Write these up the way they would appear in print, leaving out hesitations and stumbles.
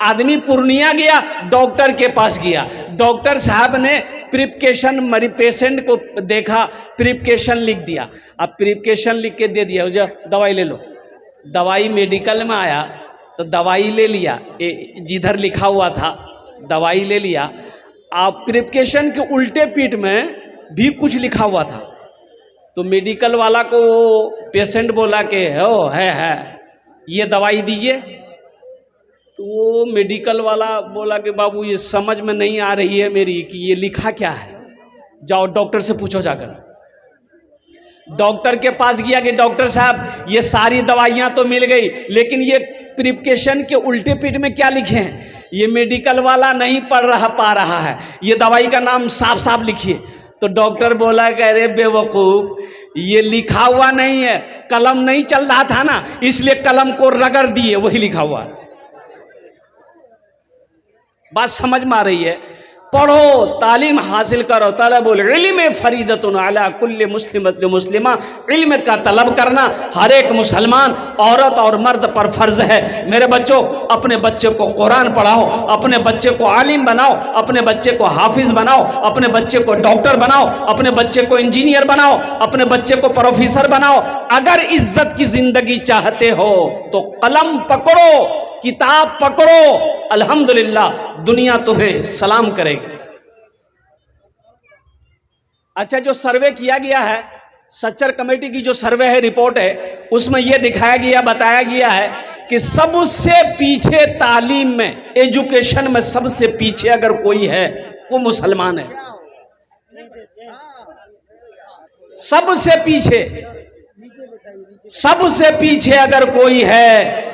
आदमी पूर्णिया गया, डॉक्टर के पास गया, डॉक्टर साहब ने प्रिस्क्रिप्शन मरी पेशेंट को देखा, प्रिस्क्रिप्शन लिख दिया। अब प्रिस्क्रिप्शन लिख के दे दिया, जो दवाई ले लो। दवाई मेडिकल में आया तो दवाई ले लिया, जिधर लिखा हुआ था दवाई ले लिया। आप प्रिस्क्रिप्शन के उल्टे पीठ में भी कुछ लिखा हुआ था। तो मेडिकल वाला को पेशेंट बोला कि हो है ये दवाई दीजिए। तो वो मेडिकल वाला बोला कि बाबू ये समझ में नहीं आ रही है मेरी कि ये लिखा क्या है, जाओ डॉक्टर से पूछो जाकर। डॉक्टर के पास गया कि डॉक्टर साहब ये सारी दवाइयाँ तो मिल गई, लेकिन ये प्रिस्क्रिप्शन के उल्टे पीठ में क्या लिखे हैं ये मेडिकल वाला नहीं पा रहा है, ये दवाई का नाम साफ साफ लिखिए। तो डॉक्टर बोला कि अरे बेवकूफ़, ये लिखा हुआ नहीं है, कलम नहीं चल रहा था ना, इसलिए कलम को रगड़ दिए, वही लिखा हुआ। बात समझ में आ रही है? पढ़ो, तालीम हासिल करो। तलबुल इल्म फरीदतुन अला कुल्li मुस्लिमत मुस्लिमा। इल्म का तलब करना हर एक मुसलमान औरत और मर्द पर फर्ज है। मेरे बच्चों, अपने बच्चे को कुरान पढ़ाओ, अपने बच्चे को आलिम बनाओ, अपने बच्चे को हाफिज बनाओ, अपने बच्चे को डॉक्टर बनाओ, अपने बच्चे को इंजीनियर बनाओ, अपने बच्चे को प्रोफेसर बनाओ। अगर इज्जत की जिंदगी चाहते हो तो कलम पकड़ो, किताब पकड़ो, अल्हम्दुलिल्लाह दुनिया तुम्हें सलाम करेगी। अच्छा, जो सर्वे किया गया है, सच्चर कमेटी की जो सर्वे है, रिपोर्ट है, उसमें यह दिखाया गया, बताया गया है कि सबसे पीछे तालीम में, एजुकेशन में सबसे पीछे अगर कोई है वो मुसलमान है। सबसे पीछे अगर कोई है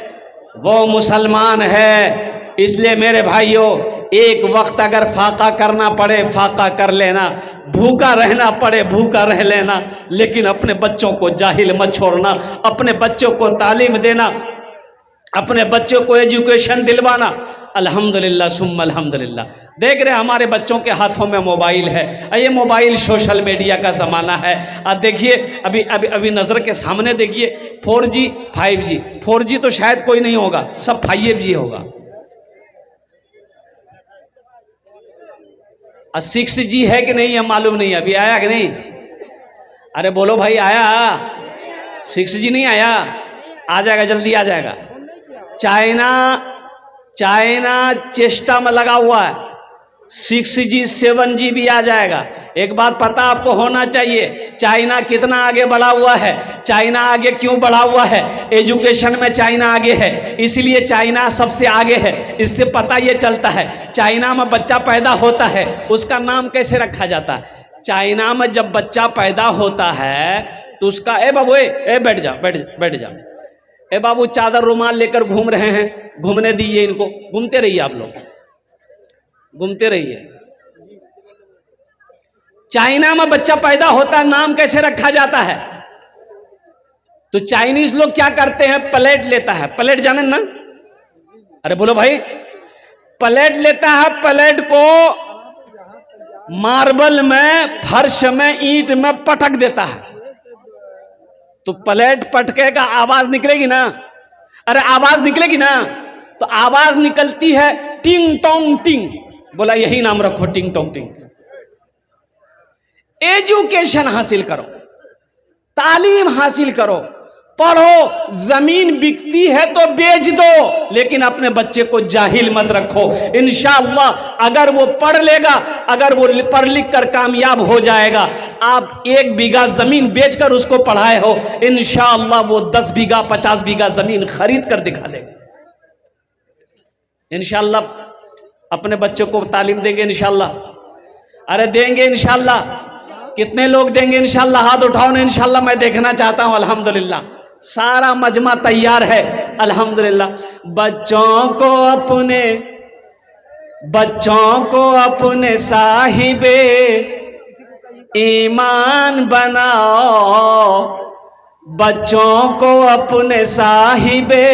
वो मुसलमान है। इसलिए मेरे भाइयों, एक वक्त अगर फाका करना पड़े फाका कर लेना, भूखा रहना पड़े भूखा रह लेना, लेकिन अपने बच्चों को जाहिल मत छोड़ना, अपने बच्चों को तालीम देना, अपने बच्चों को एजुकेशन दिलवाना। अल्हम्दुलिल्लाह सुम्मा अल्हम्दुलिल्लाह। देख रहे हमारे बच्चों के हाथों में मोबाइल है, ये मोबाइल सोशल मीडिया का ज़माना है। अब देखिए, अभी नज़र के सामने देखिए 4G 5G। 4G तो शायद कोई नहीं होगा, सब 5G होगा। 6G है कि नहीं है मालूम नहीं, अभी आया कि नहीं? अरे बोलो भाई, आया? 6G नहीं आया? आ जाएगा, जल्दी आ जाएगा। चाइना चेष्टा में लगा हुआ है, 6G 7G भी आ जाएगा। एक बात पता आपको होना चाहिए, चाइना कितना आगे बढ़ा हुआ है। चाइना आगे क्यों बढ़ा हुआ है? एजुकेशन में चाइना आगे है, इसलिए चाइना सबसे आगे है। इससे पता ये चलता है, चाइना में बच्चा पैदा होता है उसका नाम कैसे रखा जाता है। चाइना में जब बच्चा पैदा होता है तो उसका, ए बाबू ए बैठ जा, ए बाबू चादर रुमाल लेकर घूम रहे हैं, घूमने दीजिए इनको, घूमते रहिए, आप लोग घूमते रहिए। चाइना में बच्चा पैदा होता है, नाम कैसे रखा जाता है? तो चाइनीज लोग क्या करते हैं, प्लेट लेता है, प्लेट जाने ना? अरे बोलो भाई, प्लेट लेता है, प्लेट को मार्बल में, फर्श में, ईंट में पटक देता है, तो प्लेट पटकेगा, आवाज निकलेगी ना? अरे आवाज निकलेगी ना? तो आवाज निकलती है टिंग टोंग टिंग, बोला यही नाम रखो, टिंग टोंग टिंग। एजुकेशन हासिल करो, तालीम हासिल करो, पढ़ो। जमीन बिकती है तो बेच दो, लेकिन अपने बच्चे को जाहिल मत रखो। इंशाअल्लाह अगर वो पढ़ लेगा, अगर वो पढ़ लिख कर कामयाब हो जाएगा, आप 1 बीघा जमीन बेचकर उसको पढ़ाए हो, इंशाअल्लाह वो 10 बीघा 50 बीघा जमीन खरीद कर दिखा देगा। इंशाअल्लाह अपने बच्चों को तालीम देंगे इंशाअल्लाह। अरे देंगे इंशाअल्लाह। कितने लोग देंगे इंशाअल्लाह? हाथ उठाओ ना, इंशाअल्लाह मैं देखना चाहता हूं। अल्हम्दुलिल्लाह सारा मजमा तैयार है, अल्हम्दुलिल्लाह। बच्चों को अपने साहिबे ईमान बनाओ, बच्चों को अपने साहिबे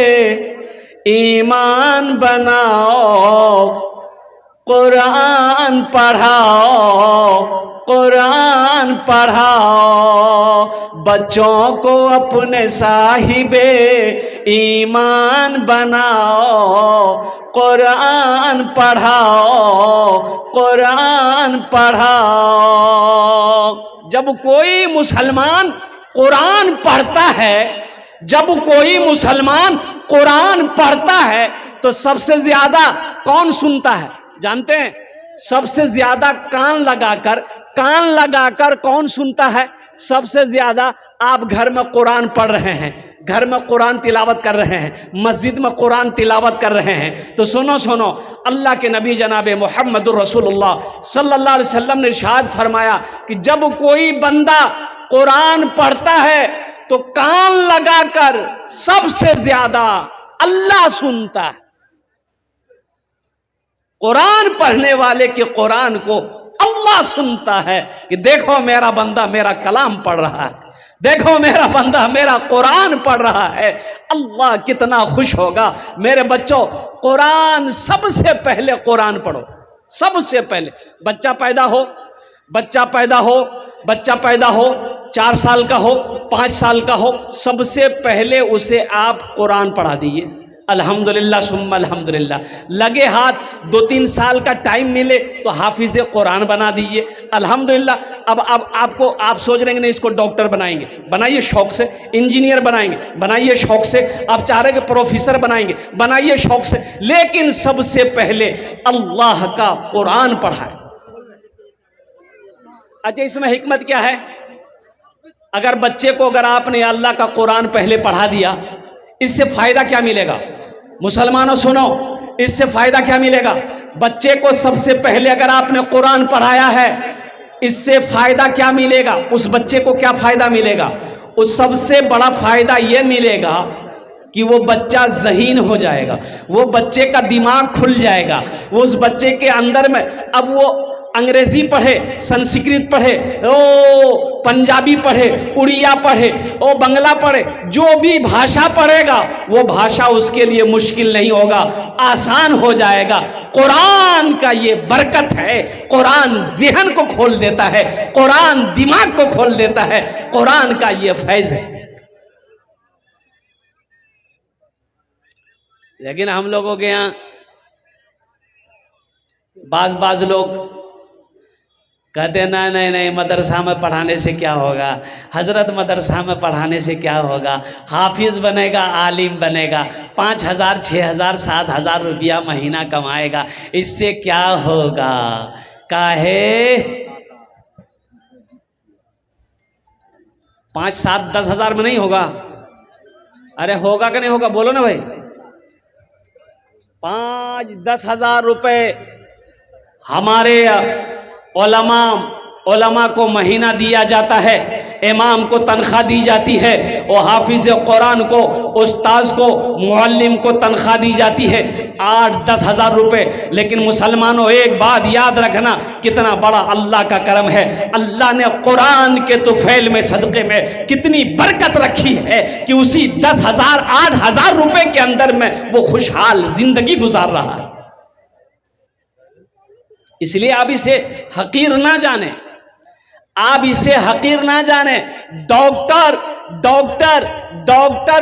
ईमान बनाओ, कुरान पढ़ाओ, कुरान पढ़ाओ, बच्चों को अपने साहिबे ईमान बनाओ, कुरान पढ़ाओ, कुरान पढ़ाओ। जब कोई मुसलमान कुरान पढ़ता है, जब कोई मुसलमान कुरान पढ़ता है तो सबसे ज्यादा कौन सुनता है जानते हैं? सबसे ज्यादा कान लगाकर कौन सुनता है? सबसे ज्यादा आप घर में कुरान पढ़ रहे हैं, घर में कुरान तिलावत कर रहे हैं, मस्जिद में कुरान तिलावत कर रहे हैं, तो सुनो सुनो, अल्लाह के नबी जनाब मुहम्मदुर रसूलुल्लाह सल्लल्लाहु अलैहि वसल्लम ने इरशाद फरमाया कि जब कोई बंदा कुरान पढ़ता है तो कान लगाकर सबसे ज्यादा अल्लाह सुनता है। कुरान पढ़ने वाले के कुरान को अल्लाह सुनता है कि देखो मेरा बंदा मेरा कलाम पढ़ रहा है, देखो मेरा बंदा मेरा कुरान पढ़ रहा है। अल्लाह कितना खुश होगा। मेरे बच्चों, कुरान सबसे पहले कुरान पढ़ो, सबसे पहले। बच्चा पैदा हो 4 साल का हो, 5 साल का हो, सबसे पहले उसे आप कुरान पढ़ा दीजिए। अल्हम्दुलिल्लाह सुम्मा अल्हम्दुलिल्लाह। लगे हाथ 2-3 साल का टाइम मिले तो हाफिज कुरान बना दीजिए। अल्हम्दुलिल्लाह। अब आपको आप सोच रहे हैं नहीं इसको डॉक्टर बनाएंगे, बनाइए शौक से। इंजीनियर बनाएंगे, बनाइए शौक से। आप चाह रहे हैं प्रोफेसर बनाएंगे, बनाइए शौक से। लेकिन सबसे पहले अल्लाह का कुरान पढ़ाए। अच्छा, इसमें हिकमत क्या है? अगर बच्चे को अगर आपने अल्लाह का कुरान पहले पढ़ा दिया, इससे फायदा क्या मिलेगा? मुसलमानों सुनो, इससे फायदा क्या मिलेगा? बच्चे को सबसे पहले अगर आपने कुरान पढ़ाया है, इससे फायदा क्या मिलेगा? उस बच्चे को क्या फायदा मिलेगा? उस सबसे बड़ा फायदा यह मिलेगा कि वो बच्चा ज़हीन हो जाएगा, वो बच्चे का दिमाग खुल जाएगा। वो उस बच्चे के अंदर में अब वो अंग्रेजी पढ़े, संस्कृत पढ़े, पंजाबी पढ़े, उड़िया पढ़े, बंगला पढ़े, जो भी भाषा पढ़ेगा वो भाषा उसके लिए मुश्किल नहीं होगा, आसान हो जाएगा। कुरान का ये बरकत है। कुरान ज़हन को खोल देता है, कुरान दिमाग को खोल देता है, कुरान का ये फैज़ है। लेकिन हम लोगों के यहाँ बाज लोग कहते ना नहीं मदरसा में पढ़ाने से क्या होगा, हजरत मदरसा में पढ़ाने से क्या होगा, हाफिज बनेगा, आलिम बनेगा, 5,000 6,000 7,000 रुपया महीना कमाएगा, इससे क्या होगा? काहे 5, 7, 10 हज़ार में नहीं होगा? अरे होगा कि नहीं होगा? बोलो ना भाई। 5-10 हज़ार रुपए हमारे उलमा को महीना दिया जाता है, इमाम को तनख्वाह दी जाती है, और हाफिज कुरान को, उस्ताज को, मुअल्लिम को तनख्वाह दी जाती है 8-10 हज़ार रुपए। लेकिन मुसलमानों, एक बात याद रखना, कितना बड़ा अल्लाह का करम है। अल्लाह ने कुरान के तुफैल में, सदक़े में कितनी बरकत रखी है कि उसी 10 हज़ार 8 हज़ार रुपए के अंदर में वो खुशहाल जिंदगी गुजार रहा है। इसलिए आप इसे हकीर ना जाने, आप इसे हकीर ना जाने। डॉक्टर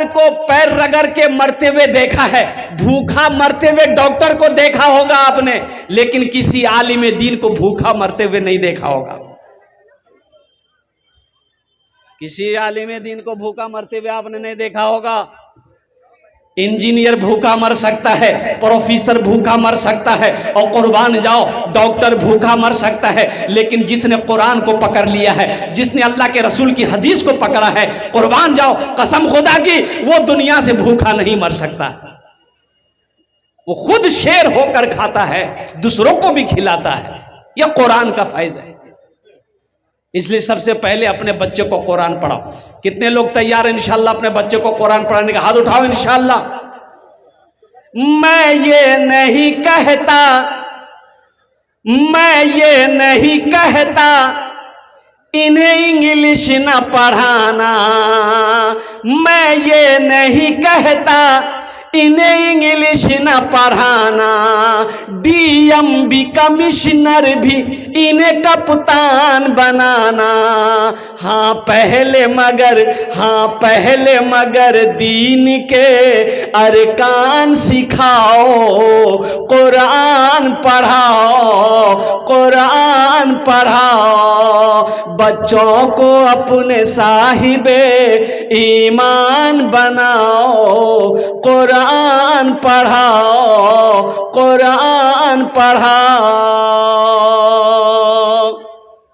को पैर रगड़ के मरते हुए देखा है, भूखा मरते हुए डॉक्टर को देखा होगा आपने, लेकिन किसी आलिम दीन को भूखा मरते हुए नहीं देखा होगा। किसी आलिम दीन को भूखा मरते हुए आपने नहीं देखा होगा। इंजीनियर भूखा मर सकता है, प्रोफेसर भूखा मर सकता है, और कुर्बान जाओ डॉक्टर भूखा मर सकता है, लेकिन जिसने कुरान को पकड़ लिया है, जिसने अल्लाह के रसूल की हदीस को पकड़ा है, कुर्बान जाओ, कसम खुदा की, वो दुनिया से भूखा नहीं मर सकता। वो खुद शेर होकर खाता है, दूसरों को भी खिलाता है। यह कुरान का फैज़ है। इसलिए सबसे पहले अपने बच्चे को कुरान पढ़ाओ। कितने लोग तैयार हैं इंशाअल्लाह अपने बच्चे को कुरान पढ़ाने का? हाथ उठाओ इंशाअल्लाह। मैं ये नहीं कहता इन्हें इंग्लिश ना पढ़ाना, मैं ये नहीं कहता इन्हें इंग्लिश ना पढ़ाना, DMB कमिश्नर भी इन्हें कप्तान बनाना। हाँ पहले मगर दीन के अरकान सिखाओ, कुरान पढ़ाओ, बच्चों को अपने साहिबे ईमान बनाओ, कुरान पढ़ाओ।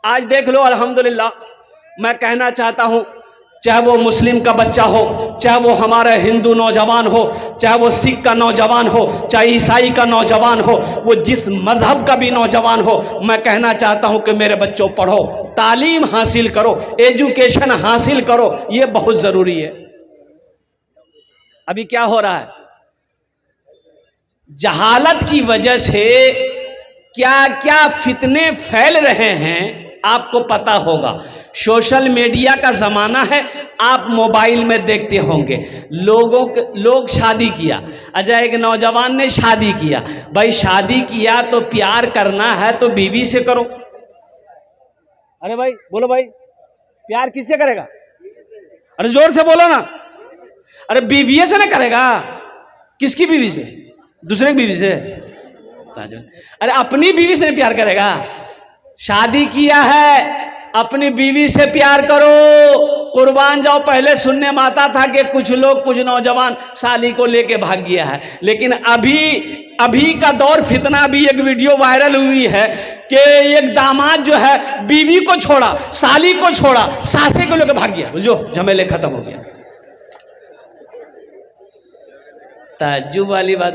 आज देख लो अल्हम्दुलिल्लाह, मैं कहना चाहता हूं, चाहे वो मुस्लिम का बच्चा हो, चाहे वो हमारा हिंदू नौजवान हो, चाहे वो सिख का नौजवान हो, चाहे ईसाई का नौजवान हो, वो जिस मजहब का भी नौजवान हो, मैं कहना चाहता हूं कि मेरे बच्चों पढ़ो, तालीम हासिल करो, एजुकेशन हासिल करो, ये बहुत जरूरी है। अभी क्या हो रहा है, जहालत की वजह से क्या क्या फितने फैल रहे हैं आपको पता होगा। सोशल मीडिया का जमाना है, आप मोबाइल में देखते होंगे, लोग शादी किया। अच्छा, एक नौजवान ने शादी किया, भाई शादी किया तो प्यार करना है तो बीवी से करो। अरे भाई बोलो भाई, प्यार किससे करेगा? अरे जोर से बोलो ना। अरे बीवी से ना करेगा, किसकी बीवी से? दूसरे की बीवी से। अरे अपनी बीवी से प्यार करेगा? शादी किया है, अपनी बीवी से प्यार करो, कुर्बान जाओ। पहले सुनने में आता था कि कुछ नौजवान साली को लेके भाग गया है, लेकिन अभी का दौर फितना भी, एक वीडियो वायरल हुई है कि एक दामाद जो है बीवी को छोड़ा, साली को छोड़ा, सासे को लेकर भाग गया। जो झमेले खत्म हो गया। ताज्जुब वाली बात,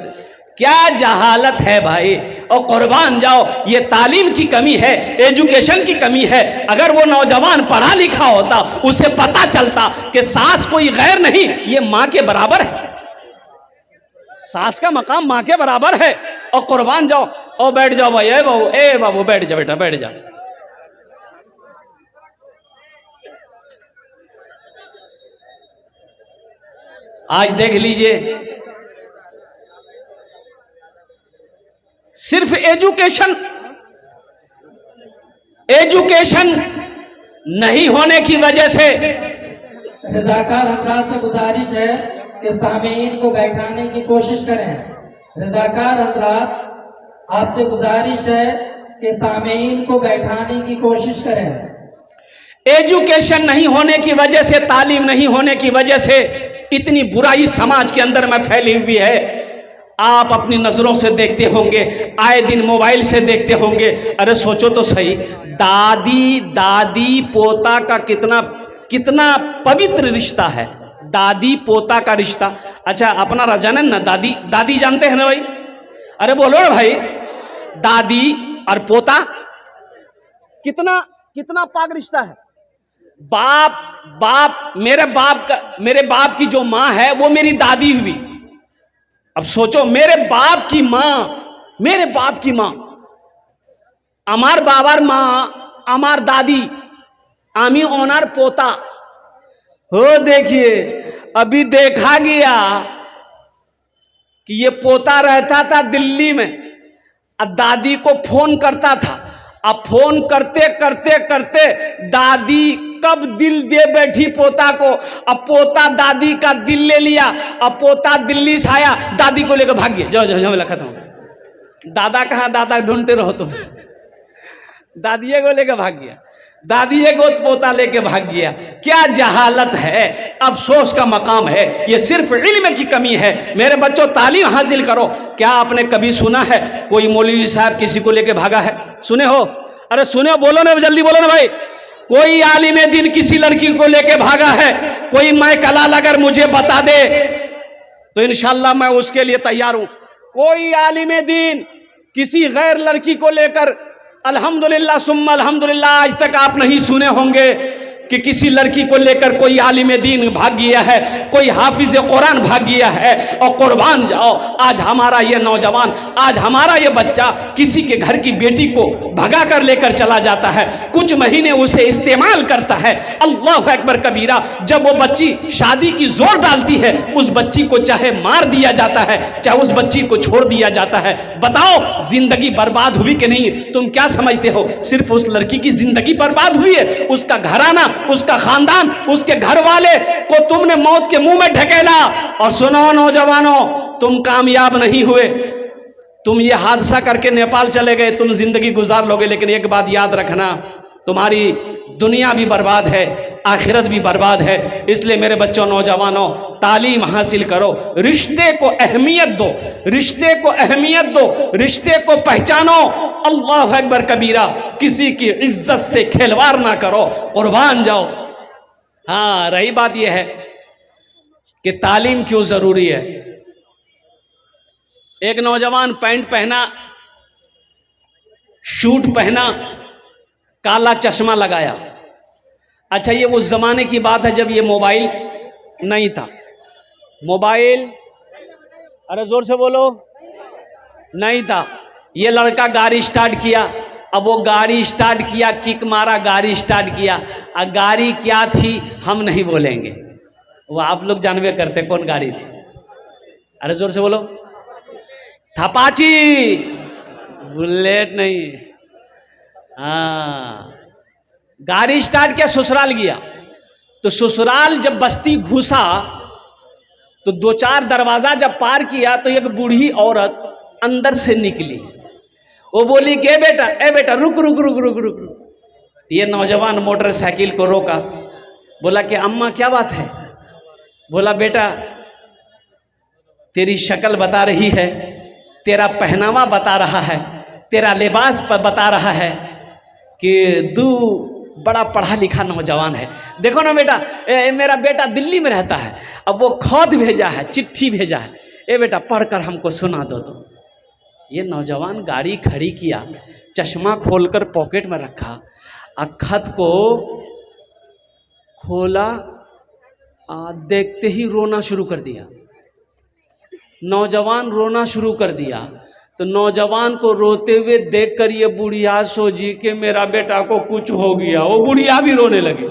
क्या जहालत है भाई। और कुर्बान जाओ, ये तालीम की कमी है, एजुकेशन की कमी है। अगर वो नौजवान पढ़ा लिखा होता, उसे पता चलता कि सास कोई गैर नहीं, ये माँ के बराबर है, सास का मकाम माँ के बराबर है। और कुर्बान जाओ, और बैठ जाओ भाई, ए बाबू बैठ जा बेटा, बैठ जा। आज देख लीजिए, सिर्फ एजुकेशन नहीं होने की वजह से रज़ाकार हज़रात से गुजारिश है कि सामीन को बैठाने की कोशिश करें। रज़ाकार हज़रात आपसे गुजारिश है कि सामीन को बैठाने की कोशिश करें। एजुकेशन नहीं होने की वजह से, तालीम नहीं होने की वजह से इतनी बुराई समाज के अंदर में फैली हुई है। आप अपनी नजरों से देखते होंगे, आए दिन मोबाइल से देखते होंगे। अरे सोचो तो सही, दादी पोता का कितना पवित्र रिश्ता है, दादी पोता का रिश्ता। अच्छा, अपना राजानन ना दादी जानते हैं ना भाई? अरे बोलो ना भाई, दादी और पोता कितना पाक रिश्ता है। बाप मेरे बाप की जो माँ है वो मेरी दादी हुई। अब सोचो, मेरे बाप की माँ अमार बाबार माँ, अमार दादी, आमी ओनार पोता हो। देखिए, अभी देखा गया कि ये पोता रहता था दिल्ली में, अब दादी को फोन करता था। अब फोन करते करते दादी कब दिल दे बैठी पोता को। अब पोता दादी का दिल ले लिया। अब पोता दिल्ली से आया, दादी को लेकर भाग गया। जाओ झमेला खत्म। दादा कहाँ, दादा ढूंढते रहो तुम। दादी को लेकर भाग गया, दादी को पोता लेके भाग गया। क्या जहालत है, अफसोस का मकाम है। ये सिर्फ इल्म की कमी है। मेरे बच्चों, तालीम हासिल करो। क्या आपने कभी सुना है कोई मौलवी साहब किसी को लेके भागा है? सुने हो? अरे सुने हो, बोलो ना, जल्दी बोलो ना भाई। कोई आलिम दीन किसी लड़की को लेके भागा है? कोई मैं कलाल अगर मुझे बता दे तो इंशाल्लाह मैं उसके लिए तैयार हूं। कोई आलिम दीन किसी गैर लड़की को लेकर, अल्हम्दुलिल्लाह सुम्मा अल्हम्दुलिल्लाह, आज तक आप नहीं सुने होंगे कि किसी लड़की को लेकर कोई आलिम दीन भाग गया है, कोई हाफिज कुरान भाग गया है, और कुर्बान जाओ आज हमारा ये नौजवान, आज हमारा ये बच्चा किसी के घर की बेटी को भगा कर लेकर चला जाता है, कुछ महीने उसे इस्तेमाल करता है। अल्लाह अकबर कबीरा। जब वो बच्ची शादी की जोर डालती है, उस बच्ची को चाहे मार दिया जाता है, चाहे उस बच्ची को छोड़ दिया जाता है। बताओ जिंदगी बर्बाद हुई कि नहीं? तुम क्या समझते हो सिर्फ उस लड़की की जिंदगी बर्बाद हुई है? उसका घराना, उसका खानदान, उसके घर वाले को तुमने मौत के मुंह में ढकेला। और सुनो नौजवानों, तुम कामयाब नहीं हुए, तुम ये हादसा करके नेपाल चले गए, तुम जिंदगी गुजार लोगे, लेकिन एक बात याद रखना, तुम्हारी दुनिया भी बर्बाद है, आखिरत भी बर्बाद है। इसलिए मेरे बच्चों, नौजवानों, तालीम हासिल करो, रिश्ते को अहमियत दो, रिश्ते को अहमियत दो, रिश्ते को पहचानो। अल्लाह अकबर कबीरा। किसी की इज्जत से खिलवाड़ ना करो, कुर्बान जाओ। हाँ, रही बात यह है कि तालीम क्यों जरूरी है। एक नौजवान पैंट पहना, शूट पहना, काला चश्मा लगाया। अच्छा, ये उस जमाने की बात है जब ये मोबाइल नहीं था। मोबाइल, अरे जोर से बोलो, नहीं था। ये लड़का गाड़ी स्टार्ट किया। अब वो गाड़ी स्टार्ट किया, किक मारा, गाड़ी स्टार्ट किया। अब गाड़ी क्या थी हम नहीं बोलेंगे, वो आप लोग जानवे करते कौन गाड़ी थी। अरे जोर से बोलो, अपाची, बुलेट नहीं। हाँ, गाड़ी स्टार्ट किया, ससुराल गया। तो ससुराल जब बस्ती घुसा तो 2-4 दरवाजा जब पार किया तो एक बूढ़ी औरत अंदर से निकली। वो बोली कि ए बेटा रुक रुक रुक रुक रुक रुक। ये नौजवान मोटरसाइकिल को रोका, बोला कि अम्मा क्या बात है? बोला बेटा तेरी शक्ल बता रही है, तेरा पहनावा बता रहा है, तेरा लिबास पर बता रहा है कि तू बड़ा पढ़ा लिखा नौजवान है। देखो ना बेटा, मेरा बेटा दिल्ली में रहता है, अब वो खत भेजा है, चिट्ठी भेजा है, ए बेटा पढ़कर हमको सुना दो। तो ये नौजवान गाड़ी खड़ी किया, चश्मा खोलकर पॉकेट में रखा, खत को खोला, देखते ही रोना शुरू कर दिया। नौजवान रोना शुरू कर दिया। तो नौजवान को रोते हुए देखकर ये बुढ़िया सोची कि मेरा बेटा को कुछ हो गया। वो बुढ़िया भी रोने लगी,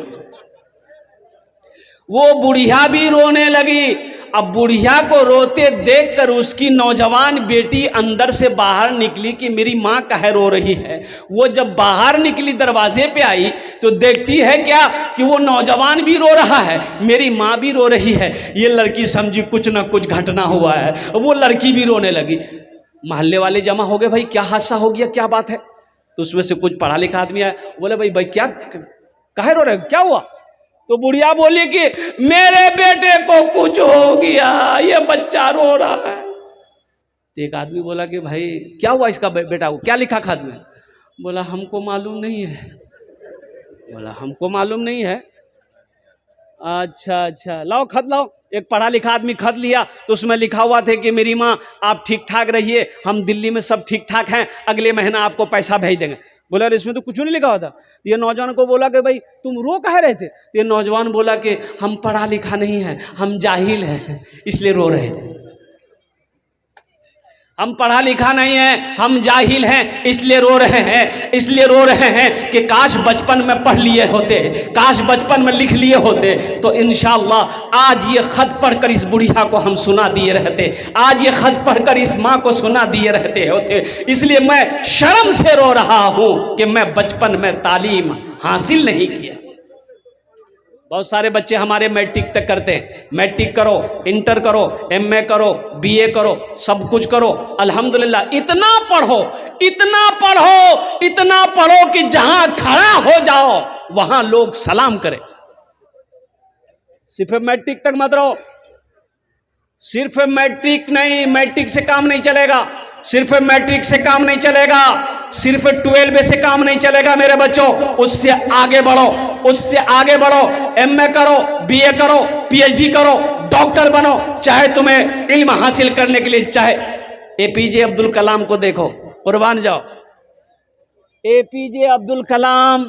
वो बुढ़िया भी रोने लगी। अब बुढ़िया को रोते देखकर उसकी नौजवान बेटी अंदर से बाहर निकली कि मेरी माँ काहे रो रही है। वो जब बाहर निकली, दरवाजे पे आई तो देखती है क्या कि वो नौजवान भी रो रहा है, मेरी माँ भी रो रही है। ये लड़की समझी कुछ ना कुछ घटना हुआ है, वो लड़की भी रोने लगी। मोहल्ले वाले जमा हो गए, भाई क्या हादसा हो गया, क्या बात है? तो उसमें से कुछ पढ़ा लिखा आदमी आया, बोले भाई क्या काहे रो रहे, क्या हुआ? तो बुढ़िया बोली कि मेरे बेटे को कुछ हो गया, ये बच्चा रो रहा है। तो एक आदमी बोला कि भाई क्या हुआ इसका बेटा को, क्या लिखा खत में? बोला हमको मालूम नहीं है। बोला हमको मालूम नहीं है, अच्छा लाओ खत लाओ। एक पढ़ा लिखा आदमी खत लिया, तो उसमें लिखा हुआ था कि मेरी माँ आप ठीक ठाक रहिए, हम दिल्ली में सब ठीक ठाक हैं, अगले महीना आपको पैसा भेज देंगे। बोला इसमें तो कुछ नहीं लिखा हुआ था। तो ये नौजवान को बोला कि भाई तुम रो कह रहे थे? तो ये नौजवान बोला कि हम पढ़ा लिखा नहीं है, हम जाहिल हैं, इसलिए रो रहे थे। हम पढ़ा लिखा नहीं है, हम जाहिल हैं, इसलिए रो रहे हैं, इसलिए रो रहे हैं कि काश बचपन में पढ़ लिए होते, काश बचपन में लिख लिए होते, तो इंशाअल्लाह आज ये खत पढ़कर इस बुढ़िया को हम सुना दिए रहते, आज ये खत पढ़कर इस माँ को सुना दिए रहते होते। इसलिए मैं शर्म से रो रहा हूँ कि मैं बचपन में तालीम हासिल नहीं किया। बहुत सारे बच्चे हमारे मैट्रिक तक करते हैं, मैट्रिक करो, इंटर करो, एमए करो, बीए करो, सब कुछ करो, अल्हम्दुलिल्लाह। इतना पढ़ो, इतना पढ़ो, इतना पढ़ो कि जहां खड़ा हो जाओ वहां लोग सलाम करें। सिर्फ मैट्रिक तक मत रहो, सिर्फ मैट्रिक नहीं, मैट्रिक से काम नहीं चलेगा, सिर्फ मैट्रिक से काम नहीं चलेगा, सिर्फ 12 से काम नहीं चलेगा मेरे बच्चों। उससे आगे बढ़ो, उससे आगे बढ़ो, एमए करो, बीए करो, पीएचडी करो, डॉक्टर बनो। चाहे तुम्हें इल्म हासिल करने के लिए, चाहे एपीजे अब्दुल कलाम को देखो, कुर्बान जाओ। एपीजे अब्दुल कलाम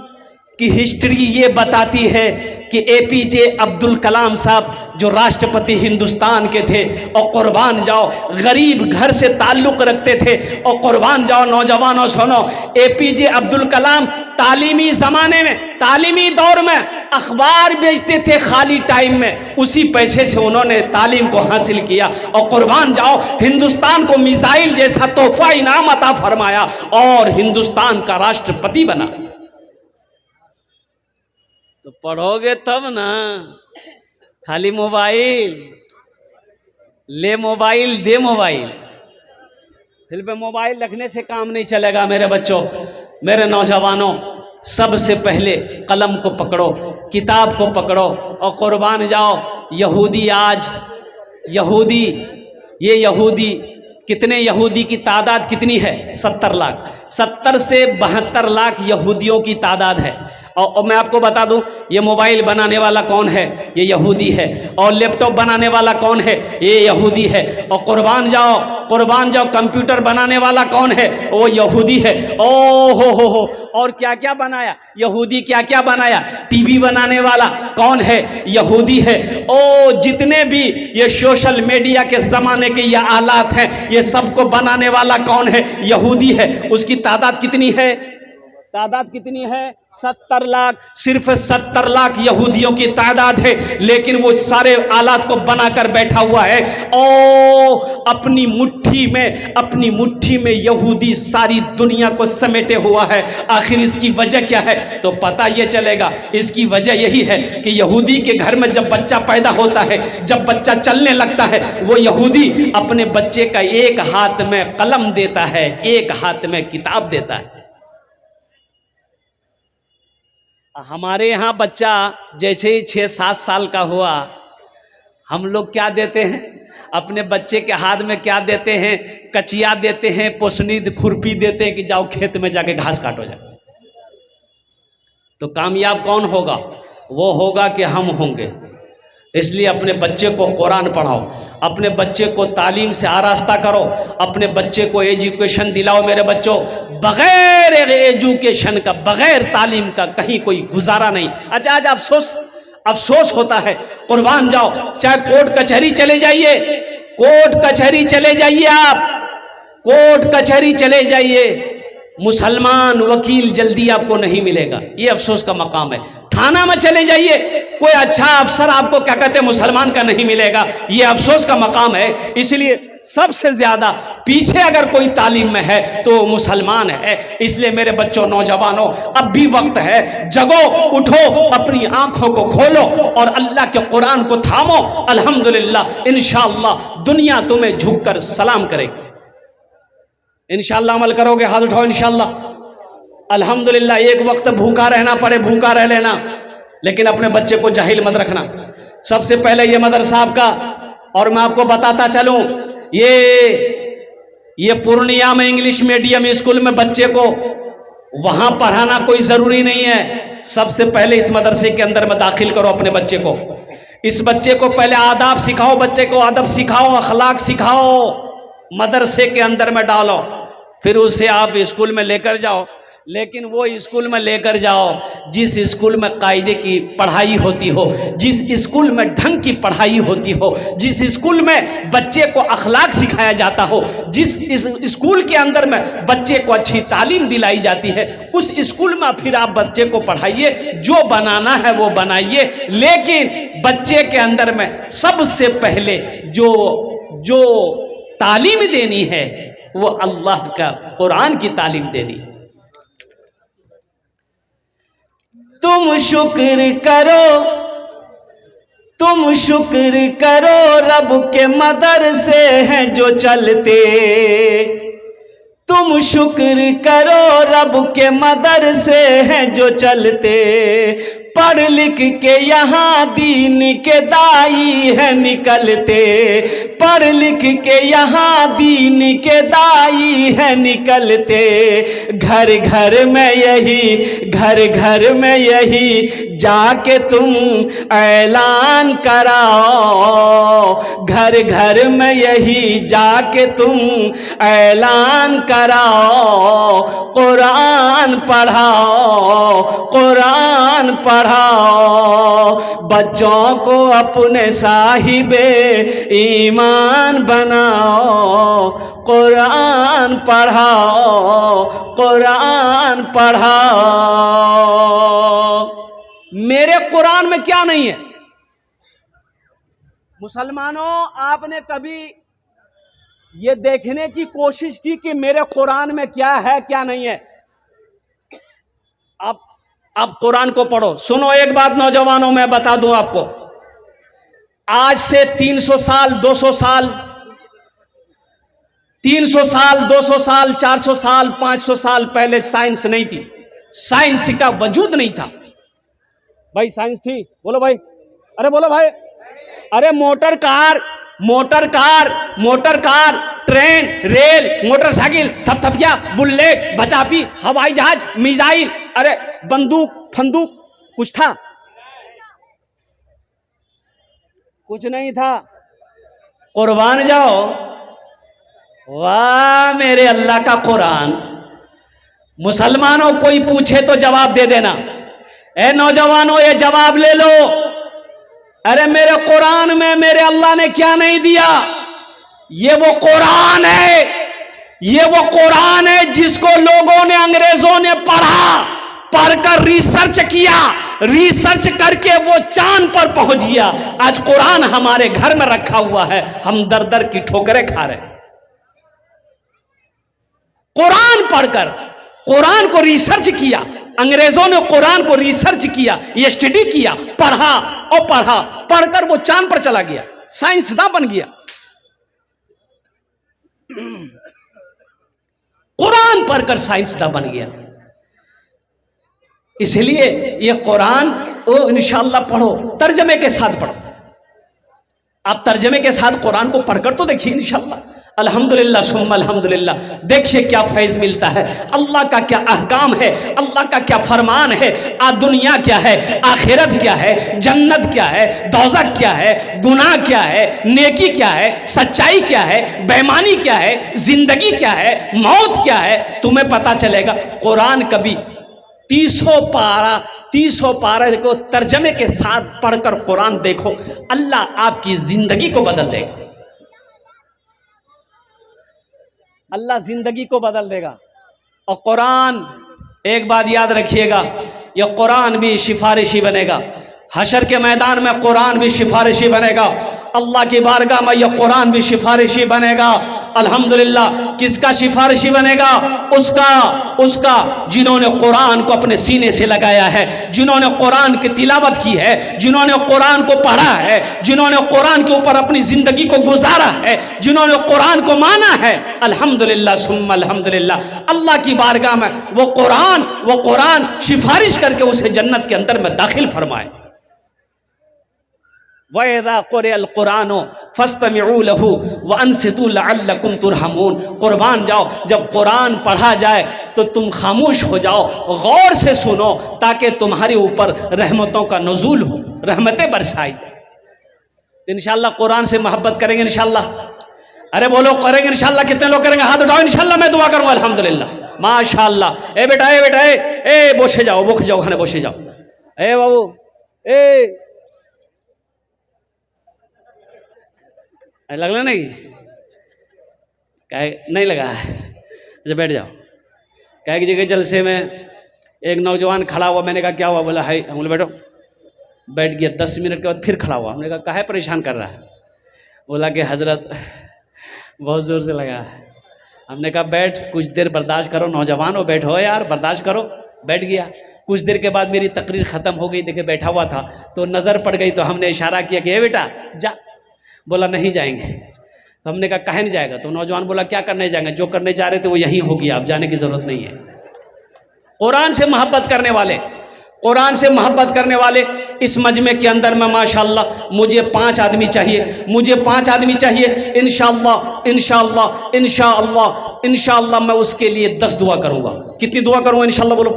की हिस्ट्री ये बताती है कि एपीजे अब्दुल कलाम साहब जो राष्ट्रपति हिंदुस्तान के थे, और कुर्बान जाओ गरीब घर से ताल्लुक़ रखते थे, और कुर्बान जाओ नौजवानों सुनो, एपीजे अब्दुल कलाम तालीमी ज़माने में, तालीमी दौर में अखबार बेचते थे खाली टाइम में, उसी पैसे से उन्होंने तालीम को हासिल किया, और कुर्बान जाओ हिंदुस्तान को मिसाइल जैसा तोहफा इनाम अता फरमाया और हिंदुस्तान का राष्ट्रपति बना। तो पढ़ोगे तब ना, खाली मोबाइल ले, मोबाइल दे मोबाइल, दिल पे मोबाइल रखने से काम नहीं चलेगा। मेरे बच्चों, मेरे नौजवानों, सबसे पहले कलम को पकड़ो, किताब को पकड़ो, और कुर्बान जाओ यहूदी आज, यहूदी, ये यहूदी कितने, यहूदी की तादाद कितनी है? 70 लाख, 70 से 72 लाख यहूदियों की तादाद है। और मैं आपको बता दूं, ये मोबाइल बनाने वाला कौन है? ये यहूदी है। और लैपटॉप बनाने वाला कौन है? ये यहूदी है। और कुर्बान जाओ कंप्यूटर बनाने वाला कौन है? वो यहूदी है। ओ हो, और क्या क्या बनाया यहूदी, क्या क्या बनाया? टीवी बनाने वाला कौन है? यहूदी है। ओ जितने भी ये सोशल मीडिया के ज़माने के ये आलात हैं, ये सबको बनाने वाला कौन है? यहूदी है। उसकी तादाद कितनी है? 70 लाख, सिर्फ 70 लाख यहूदियों की तादाद है, लेकिन वो सारे आलात को बनाकर बैठा हुआ है। ओ अपनी मुट्ठी में यहूदी सारी दुनिया को समेटे हुआ है। आखिर इसकी वजह क्या है? तो पता ये चलेगा, इसकी वजह यही है कि यहूदी के घर में जब बच्चा पैदा होता है, जब बच्चा चलने लगता है, वो यहूदी अपने बच्चे का एक हाथ में कलम देता है, एक हाथ में किताब देता है। हमारे यहाँ बच्चा जैसे ही 6-7 साल का हुआ, हम लोग क्या देते हैं अपने बच्चे के हाथ में? क्या देते हैं? कचिया देते हैं, पोसनीद खुरपी देते हैं कि जाओ खेत में जाके घास काटो जाए। तो कामयाब कौन होगा? वो होगा कि हम होंगे। इसलिए अपने बच्चे को कुरान पढ़ाओ, अपने बच्चे को तालीम से आरास्ता करो, अपने बच्चे को एजुकेशन दिलाओ। मेरे बच्चों, बगैर एजुकेशन का, बगैर तालीम का कहीं कोई गुजारा नहीं। अच्छा, आज अफसोस होता है। कुर्बान जाओ, चाहे कोर्ट कचहरी चले जाइए, आप कोर्ट कचहरी चले जाइए, मुसलमान वकील जल्दी आपको नहीं मिलेगा। ये अफसोस का मकाम है। थाना में चले जाइए, कोई अच्छा अफसर आपको क्या कहते हैं, मुसलमान का नहीं मिलेगा। ये अफसोस का मकाम है। इसलिए सबसे ज्यादा पीछे अगर कोई तालीम में है तो मुसलमान है। इसलिए मेरे बच्चों, नौजवानों, अब भी वक्त है, जगो, उठो, अपनी आंखों को खोलो और अल्लाह के कुरान को थामो। अल्हम्दुलिल्लाह, इंशाअल्लाह दुनिया तुम्हें झुककर सलाम करेगी। इंशाअल्लाह अमल करोगे? हाथ उठाओ इंशाअल्लाह। अल्हम्दुलिल्लाह, एक वक्त भूखा रहना पड़े, भूखा रह लेना, लेकिन अपने बच्चे को जाहिल मत रखना। सबसे पहले ये मदरसा आपका, और मैं आपको बताता चलूं, ये पूर्णिया में इंग्लिश मीडियम स्कूल में बच्चे को वहां पढ़ाना कोई जरूरी नहीं है। सबसे पहले इस मदरसे के अंदर में दाखिल करो अपने बच्चे को। इस बच्चे को पहले आदाब सिखाओ, बच्चे को अदब सिखाओ, अखलाक सिखाओ, मदरसे के अंदर में डालो, फिर उसे आप स्कूल में लेकर जाओ। लेकिन वो स्कूल में लेकर जाओ जिस स्कूल में कायदे की पढ़ाई होती हो, जिस स्कूल में ढंग की पढ़ाई होती हो, जिस स्कूल में बच्चे को अखलाक सिखाया जाता हो, जिस स्कूल के अंदर में बच्चे को अच्छी तालीम दिलाई जाती है, उस स्कूल में फिर आप बच्चे को पढ़ाइए। जो बनाना है वो बनाइए, लेकिन बच्चे के अंदर में सबसे पहले जो तालीम देनी है वो अल्लाह का कुरान की तालीम देनी। तुम शुक्र करो रब के मदरसे हैं जो चलते। तुम शुक्र करो रब के मदरसे हैं जो चलते। पढ़ लिख के यहाँ दीन के दाई है निकलते, पढ़ लिख के यहाँ दीन के दाई है निकलते। घर घर में यही, घर घर में यही जाके तुम ऐलान कराओ, घर घर में यही जाके तुम ऐलान कराओ। कुरान पढ़ाओ, कुरान पढ़ाओ, बच्चों को अपने साहिबे ईमान बनाओ। कुरान पढ़ाओ, कुरान पढ़ाओ। मेरे कुरान में क्या नहीं है? मुसलमानों, आपने कभी ये देखने की कोशिश की कि मेरे कुरान में क्या है क्या नहीं है? अब कुरान को पढ़ो। सुनो एक बात नौजवानों, मैं बता दूं आपको, आज से 300 साल 200 साल 300 साल 200 साल 400 साल 500 साल पहले साइंस नहीं थी, साइंस का वजूद नहीं था। भाई साइंस थी? बोलो भाई, अरे बोलो भाई। अरे motor car, motor car, motor car, train, rail, motorcycle, थपथपिया, बुलेट, बचापी, हवाई जहाज, मिसाइल, अरे बंदूक, फंदूक, कुछ था? कुछ नहीं था। कुर्बान जाओ, वाह मेरे अल्लाह का कुरान। मुसलमानों, कोई पूछे तो जवाब दे देना। ए नौजवानों, ये जवाब ले लो। अरे मेरे कुरान में मेरे अल्लाह ने क्या नहीं दिया? ये वो कुरान है, ये वो कुरान है जिसको लोगों ने, अंग्रेजों ने पढ़ा, पढ़कर रिसर्च किया, रिसर्च करके वो चांद पर पहुंच गया। आज कुरान हमारे घर में रखा हुआ है, हम दर दर की ठोकरें खा रहे हैं। कुरान पढ़कर, कुरान को रिसर्च किया, अंग्रेजों ने कुरान को रिसर्च किया, ये स्टडी किया, पढ़ा और पढ़ा, पढ़कर वो चांद पर चला गया, साइंसदान बन गया। कुरान पढ़कर साइंसदान बन गया। इसलिए ये कुरान वो इंशाअल्लाह पढ़ो, तर्जमे के साथ पढ़ो। आप तर्जमे के साथ कुरान को पढ़कर तो देखिए इंशाअल्लाह। अल्हम्दुलिल्लाह सुम्मा अल्हम्दुलिल्लाह। देखिए क्या फैज़ मिलता है, अल्लाह का क्या अहकाम है, अल्लाह का क्या फरमान है। दुनिया क्या है, आखिरत क्या है, जन्नत क्या है, दोज़ख क्या है, गुनाह क्या है, नेकी क्या है, सच्चाई क्या है, बेईमानी क्या है, जिंदगी क्या है, मौत क्या है, तुम्हें पता चलेगा। कुरान कभी 300 पारा को तर्जमे के साथ पढ़कर कुरान देखो, अल्लाह आपकी जिंदगी को बदल देगा, अल्लाह जिंदगी को बदल देगा। और कुरान, एक बात याद रखिएगा, यह कुरान भी सिफारिशी बनेगा। हशर के मैदान में कुरान भी सिफारिशी बनेगा, अल्लाह की बारगाह में यह कुरान भी सिफारिशी बनेगा। अल्हम्दुलिल्लाह। किसका सिफारिशी बनेगा? उसका जिन्होंने कुरान को अपने सीने से लगाया है, जिन्होंने कुरान की तिलावत की है, जिन्होंने कुरान को पढ़ा है, जिन्होंने कुरान के ऊपर अपनी जिंदगी को गुजारा है, जिन्होंने कुरान को माना है। अल्हम्दुलिल्लाह सुम्मा अल्हम्दुलिल्लाह। अल्लाह की बारगाह में वो कुरान सिफारिश करके उसे जन्नत के अंदर में दाखिल फरमाए। वइज़ा क़ुरिअल क़ुरानु फ़स्तमिऊ लहू व अंसितू लअल्लकुम तुरहमून। कुर्बान जाओ, जब कुरान पढ़ा जाए तो तुम खामोश हो जाओ, गौर से सुनो, ताकि तुम्हारे ऊपर रहमतों का नुज़ूल हो, रहमतें बरसाई। इंशाअल्लाह कुरान से मोहब्बत करेंगे इंशाअल्लाह। अरे बोलो करेंगे इंशाअल्लाह। कितने लोग करेंगे? हाथ उठाओ। इंशाअल्लाह मैं दुआ करूँगा। अल्हम्दुलिल्लाह माशाअल्लाह। ए बेटा, ए बेटा, ए बोसे जाओ, बोख जाओ, खाने बोसे जाओ। ए बाबू, ए लगना नहीं? नहीं लगा है? अच्छा बैठ जाओ। क्या की जगह जलसे में एक नौजवान खड़ा हुआ, मैंने कहा क्या हुआ? बोला है। हम बोले बैठो। बैठ गया। 10 मिनट के बाद फिर खड़ा हुआ। हमने कहा काहे परेशान कर रहा है? बोला कि हजरत बहुत ज़ोर से लगा है। हमने कहा बैठ, कुछ देर बर्दाश्त करो, नौजवान हो, बैठो यार, बर्दाश्त करो। बैठ गया। कुछ देर के बाद मेरी तकरीर ख़त्म हो गई, देखे बैठा हुआ था तो नज़र पड़ गई, तो हमने इशारा किया कि ए बेटा जा। बोला नहीं जाएंगे। तो हमने कहा काहे नहीं जाएगा? तो नौजवान बोला क्या करने जाएंगे? जो करने जा रहे थे वो यहीं हो गया, अब जाने की ज़रूरत नहीं है। कुरान से मोहब्बत करने वाले, कुरान से मोहब्बत करने वाले इस मजमे के अंदर में माशाल्लाह मुझे 5 आदमी चाहिए, मुझे 5 आदमी चाहिए। इंशाअल्लाह इंशाअल्लाह इंशाअल्लाह इंशाअल्लाह मैं उसके लिए 10 दुआ करूँगा। कितनी दुआ करूँगा इंशाअल्लाह बोलो?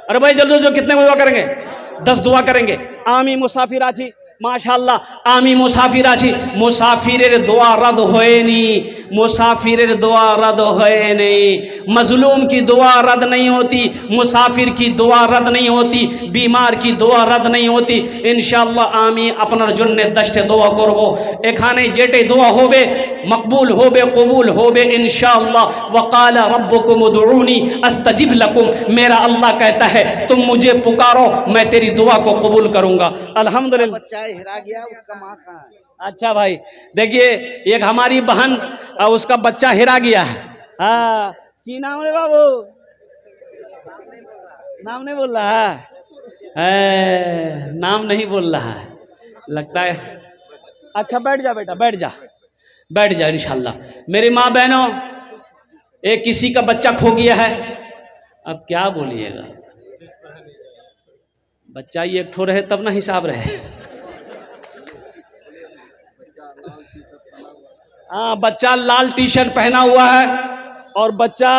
अरे भाई जल्दी जो कितने दुआ करेंगे? 10 दुआ करेंगे। आमी मुसाफिर आजी माशाल्लाह आमी मुसाफिर आजी मुसाफिरेर दुआ रद्द होए नी, मुसाफिरेर दुआ रद्द होए नहीं, मजलूम की दुआ रद्द नहीं होती, मुसाफिर की दुआ रद्द नहीं होती, बीमार की दुआ रद्द नहीं होती। इंशाअल्लाह आमी अपनार जन्ने 10 दुआ करबो। एखाने जेटे दुआ होबे मकबूल होबे कबूल होबे इंशाअल्लाह। वक़ाल रब्बुकुम उदऊनी अस्तजिब लकुम, मेरा अल्लाह कहता है तुम मुझे पुकारो मैं तेरी दुआ को कबूल करूँगा। अल्हम्दुलिल्लाह। हिरा गया, उसका माँ कहाँ है? अच्छा भाई देखिए एक हमारी बहन उसका बच्चा हिरा गया है। हाँ की नाम है बाबू? नाम नहीं बोल रहा है, नाम नहीं बोल रहा है लगता है। अच्छा बैठ जा बेटा, बैठ जा बैठ जा इंशाल्लाह। मेरी माँ बहनों एक किसी का बच्चा खो गया है, अब क्या बोलिएगा, बच्चा ये एक ठो रहे तब ना हिसाब रहे। हाँ बच्चा लाल टी शर्ट पहना हुआ है और बच्चा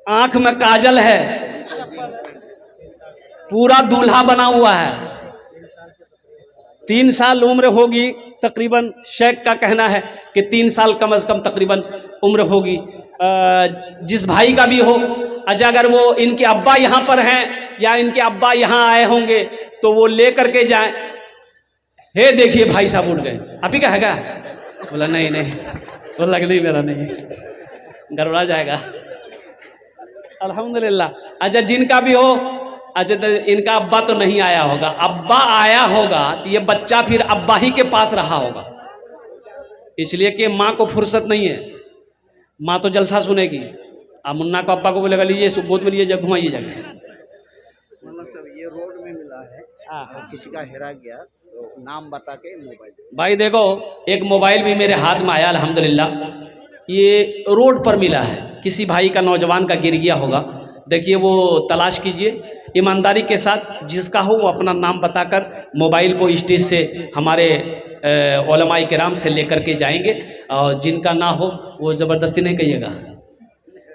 आंख में काजल है, पूरा दूल्हा बना हुआ है। 3 साल उम्र होगी तकरीबन, शेख का कहना है कि 3 साल कम से कम तकरीबन उम्र होगी। जिस भाई का भी हो, अच्छा अगर वो इनके अब्बा यहाँ पर हैं या इनके अब्बा यहाँ आए होंगे तो वो ले करके जाए। हे देखिए भाई साहब उठ गए, आप ही का है क्या? बोला नहीं नहीं, बोला कि नहीं मेरा नहीं, गड़बड़ा जाएगा। अल्हम्दुलिल्लाह। अच्छा जिनका भी हो, अच्छा तो इनका अब्बा तो नहीं आया होगा, अब्बा आया होगा तो ये बच्चा फिर अब्बा ही के पास रहा होगा, इसलिए कि माँ को फुर्सत नहीं है, माँ तो जलसा सुनेगी। अब मुन्ना को अब्बा को बोलेगा लीजिए गोद में लीजिए घुमाइए जाके। मतलब सब ये रोड में मिला है और किसी का हिरा गया तो नाम बता के मोबाइल। भाई देखो एक मोबाइल भी मेरे हाथ में आया अल्हम्दुलिल्लाह, ये रोड पर मिला है, किसी भाई का नौजवान का गिर गया होगा। देखिए वो तलाश कीजिए ईमानदारी के साथ, जिसका हो वो अपना नाम बताकर मोबाइल को स्टेज से हमारे उलमाए किराम से लेकर के जाएंगे, और जिनका ना हो वो ज़बरदस्ती नहीं कहिएगा,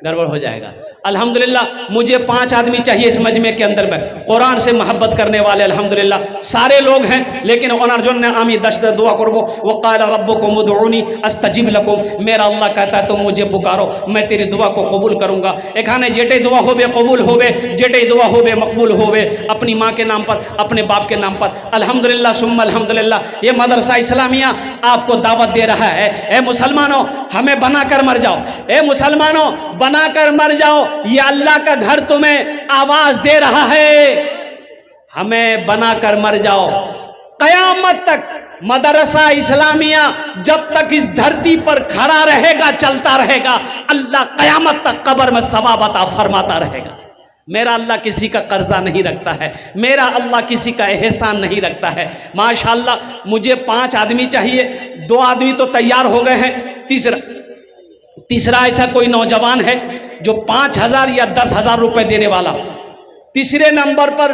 गड़बड़ हो जाएगा। अल्हम्दुलिल्लाह मुझे 5 आदमी चाहिए इस मजमे के अंदर में कुरान से मोहब्बत करने वाले। अल्हम्दुलिल्लाह सारे लोग हैं, लेकिन ओनरजन ने आमी 10 दुआ करबो। वक़ाल रब्बुकुम उदऊनी अस्तजिब लकुम, मेरा अल्लाह कहता है तुम मुझे पुकारो मैं तेरी दुआ को कबूल करूँगा। एखाने जेटे दुआ होबे कबूल होबे, जेटे दुआ होबे मकबूल होबे, अपनी माँ के नाम पर, अपने बाप के नाम पर। अल्हम्दुलिल्लाह सुम्मा अल्हम्दुलिल्लाह। ये मदरसा इस्लामिया आपको दावत दे रहा है, ए मुसलमानों हमें बना कर मर जाओ, ए मुसलमानों बना कर मर जाओ, ये अल्लाह का घर तुम्हें आवाज दे रहा है, हमें बना कर मर जाओ। कयामत तक मदरसा इस्लामिया जब तक इस धरती पर खड़ा रहेगा, चलता रहेगा, अल्लाह कयामत तक कब्र में सवाब अता फरमाता रहेगा। मेरा अल्लाह किसी का कर्जा नहीं रखता है, मेरा अल्लाह किसी का एहसान नहीं रखता है। माशाअल्लाह मुझे 5 आदमी चाहिए, 2 आदमी तो तैयार हो गए हैं, तीसरा ऐसा कोई नौजवान है जो 5,000 या 10,000 रुपए देने वाला। तीसरे नंबर पर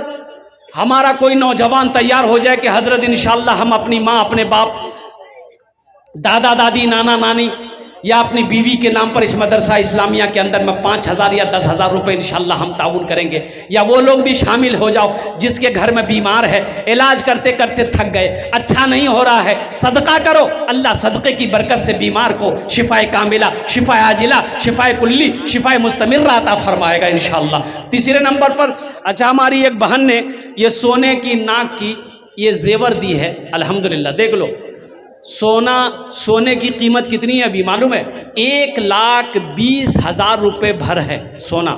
हमारा कोई नौजवान तैयार हो जाए कि हजरत इंशाअल्लाह हम अपनी माँ, अपने बाप, दादा दादी, नाना नानी या अपनी बीवी के नाम पर इस मदरसा इस्लामिया के अंदर में 5,000 या 10,000 रुपए इंशाअल्लाह हम ताउन करेंगे। या वो लोग भी शामिल हो जाओ जिसके घर में बीमार है, इलाज करते करते थक गए, अच्छा नहीं हो रहा है, सदका करो, अल्लाह सदक़े की बरकत से बीमार को शिफाए कामिला, शिफाए आजिला, शिफाए कुल्ली, शिफाए मुस्तमिर्रा अता फरमाएगा इंशाअल्लाह। तीसरे नंबर पर अच्छा हमारी एक बहन ने ये सोने की नाक की ये जेवर दी है, अल्हम्दुलिल्लाह। देख लो सोने की कीमत कितनी है अभी मालूम है? 1,20,000 रुपये भर है सोना।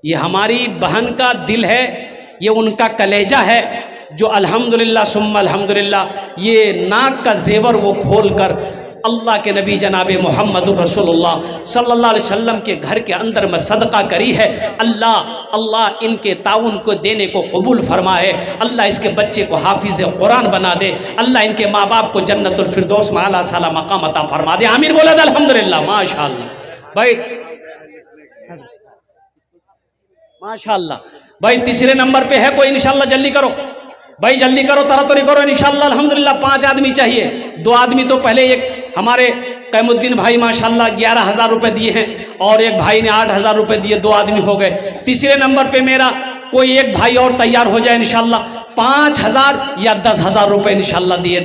ये हमारी बहन का दिल है, ये उनका कलेजा है जो अल्हम्दुलिल्लाह सुम्मा अल्हम्दुलिल्लाह ये नाक का जेवर वो खोल कर अल्लाह के नबी जनाब मोहम्मदुर रसूलुल्लाह सल्लल्लाहु अलैहि वसल्लम के घर के अंदर में सदका करी है। अल्लाह इनके ताउन को देने को कबूल फरमाए, अल्लाह इसके बच्चे को हाफिज़ कुरान बना दे, अल्लाह इनके माँ बाप को जन्नतुल फिरदौस में आला साला मकाम अता फरमा दे। आमीन बोला अल्हम्दुलिल्लाह माशाअल्लाह। भाई माशाल्लाह। भाई तीसरे नंबर पे है कोई? इंशाल्लाह जल्दी करो भाई, जल्दी करो, तरातरी करो इंशाल्लाह। अल्हम्दुलिल्लाह 5 आदमी चाहिए। 2 आदमी तो पहले एक हमारे कैमुद्दीन भाई माशाल्लाह 11,000 रुपये दिए हैं और एक भाई ने 8,000 रुपये दिए, 2 आदमी हो गए। तीसरे नंबर पे मेरा कोई एक भाई और तैयार हो जाए इंशाल्लाह। 5,000 या 10,000 रुपये इंशाल्लाह दिए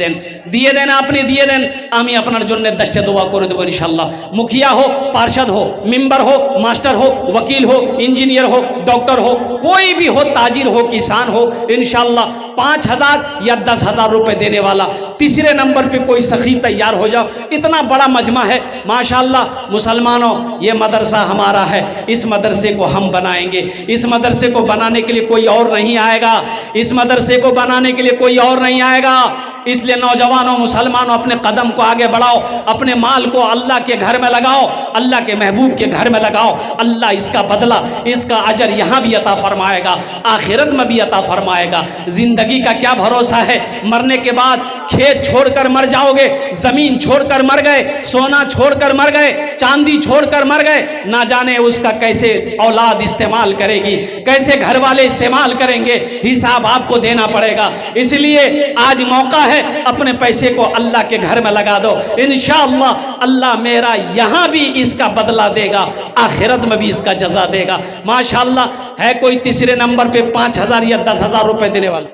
देन आपने दिए देन। आमी अपनार जन्य 10टा दुआ करे देबो इंशाल्लाह। मुखिया हो, पार्षद हो, मेंबर हो, मास्टर हो, वकील हो, इंजीनियर हो, डॉक्टर हो, कोई भी हो, ताजिर हो, किसान हो, इंशाल्लाह 5,000 या 10,000 रुपये देने वाला तीसरे नंबर पे कोई सखी तैयार हो जाओ। इतना बड़ा मजमा है माशाल्लाह। मुसलमानों, ये मदरसा हमारा है, इस मदरसे को हम बनाएंगे। इस मदरसे को बनाने के लिए कोई और नहीं आएगा, इस मदरसे को बनाने के लिए कोई और नहीं आएगा। इसलिए नौजवानों, मुसलमानों, अपने कदम को आगे बढ़ाओ, अपने माल को अल्लाह के घर में लगाओ, अल्लाह के महबूब के घर में लगाओ। अल्लाह इसका बदला, इसका अजर यहाँ भी अता फरमाएगा, आखिरत में भी अता फरमाएगा। जिंदगी का क्या भरोसा है? मरने के बाद खेत छोड़कर मर जाओगे, जमीन छोड़कर मर गए, सोना छोड़कर मर गए, चांदी छोड़कर मर गए, ना जाने उसका कैसे औलाद इस्तेमाल करेगी, कैसे घर वाले इस्तेमाल करेंगे, हिसाब आपको देना पड़ेगा। इसलिए आज मौका है, अपने पैसे को अल्लाह के घर में लगा दो। इंशाअल्लाह अल्लाह मेरा यहाँ भी इसका बदला देगा, आखिरत में भी इसका जजा देगा। माशाअल्लाह। है कोई तीसरे नंबर पे 5,000 या 10,000 रुपए देने वाला?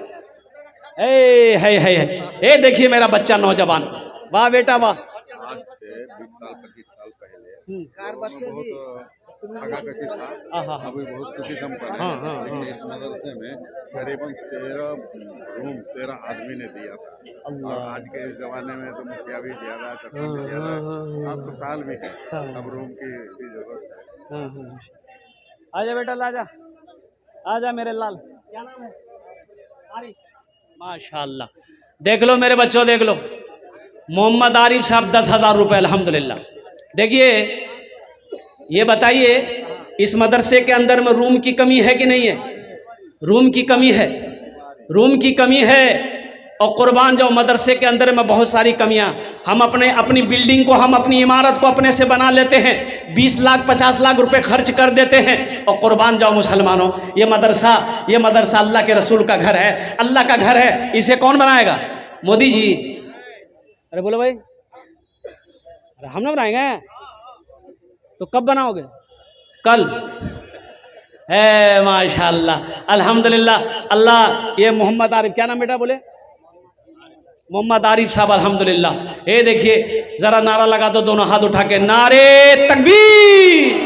है देखिए मेरा बच्चा नौजवान, वाह बेटा वाह। आज से 20 साल पहले अभी बहुत कुछ कम पर लेकिन इस मदरसे में करीबन 13 आदमी ने दिया था। और आज के इस जमाने में तो मुखिया भी ज्यादा, सरपंच भी ज्यादा, अब तो साल भी है, अब रूम की भी जरूरत है। आजा बेटा, लाजा, आजा मेरे लाल। क्या नाम है? आरिफ। माशाल्लाह। देख लो मेरे बच्चों, देख लो मोहम्मद आरिफ साहब 10,000 रुपये अल्हम्दुलिल्लाह। देखिए, ये बताइए इस मदरसे के अंदर में रूम की कमी है कि नहीं है? रूम की कमी है, रूम की कमी है। और कुर्बान जाओ, मदरसे के अंदर में बहुत सारी कमियां। हम अपनी बिल्डिंग को, हम अपनी इमारत को अपने से बना लेते हैं, 20 लाख 50 लाख रुपए खर्च कर देते हैं। और कुर्बान जाओ मुसलमानों, ये मदरसा अल्लाह के रसूल का घर है, अल्लाह का घर है। इसे कौन बनाएगा? मोदी जी। अरे बोलो भाई, अरे हम ना बनाएंगे तो कब बनाओगे? कल। है माशाल्लाह, अल्हम्दुलिल्लाह। अल्लाह ये मोहम्मद आरिफ, क्या नाम बेटा बोले? मोहम्मद आरिफ साहब अल्हम्दुलिल्लाह। ये देखिए, जरा नारा लगा दो दोनों हाथ उठा के, नारे तकबीर,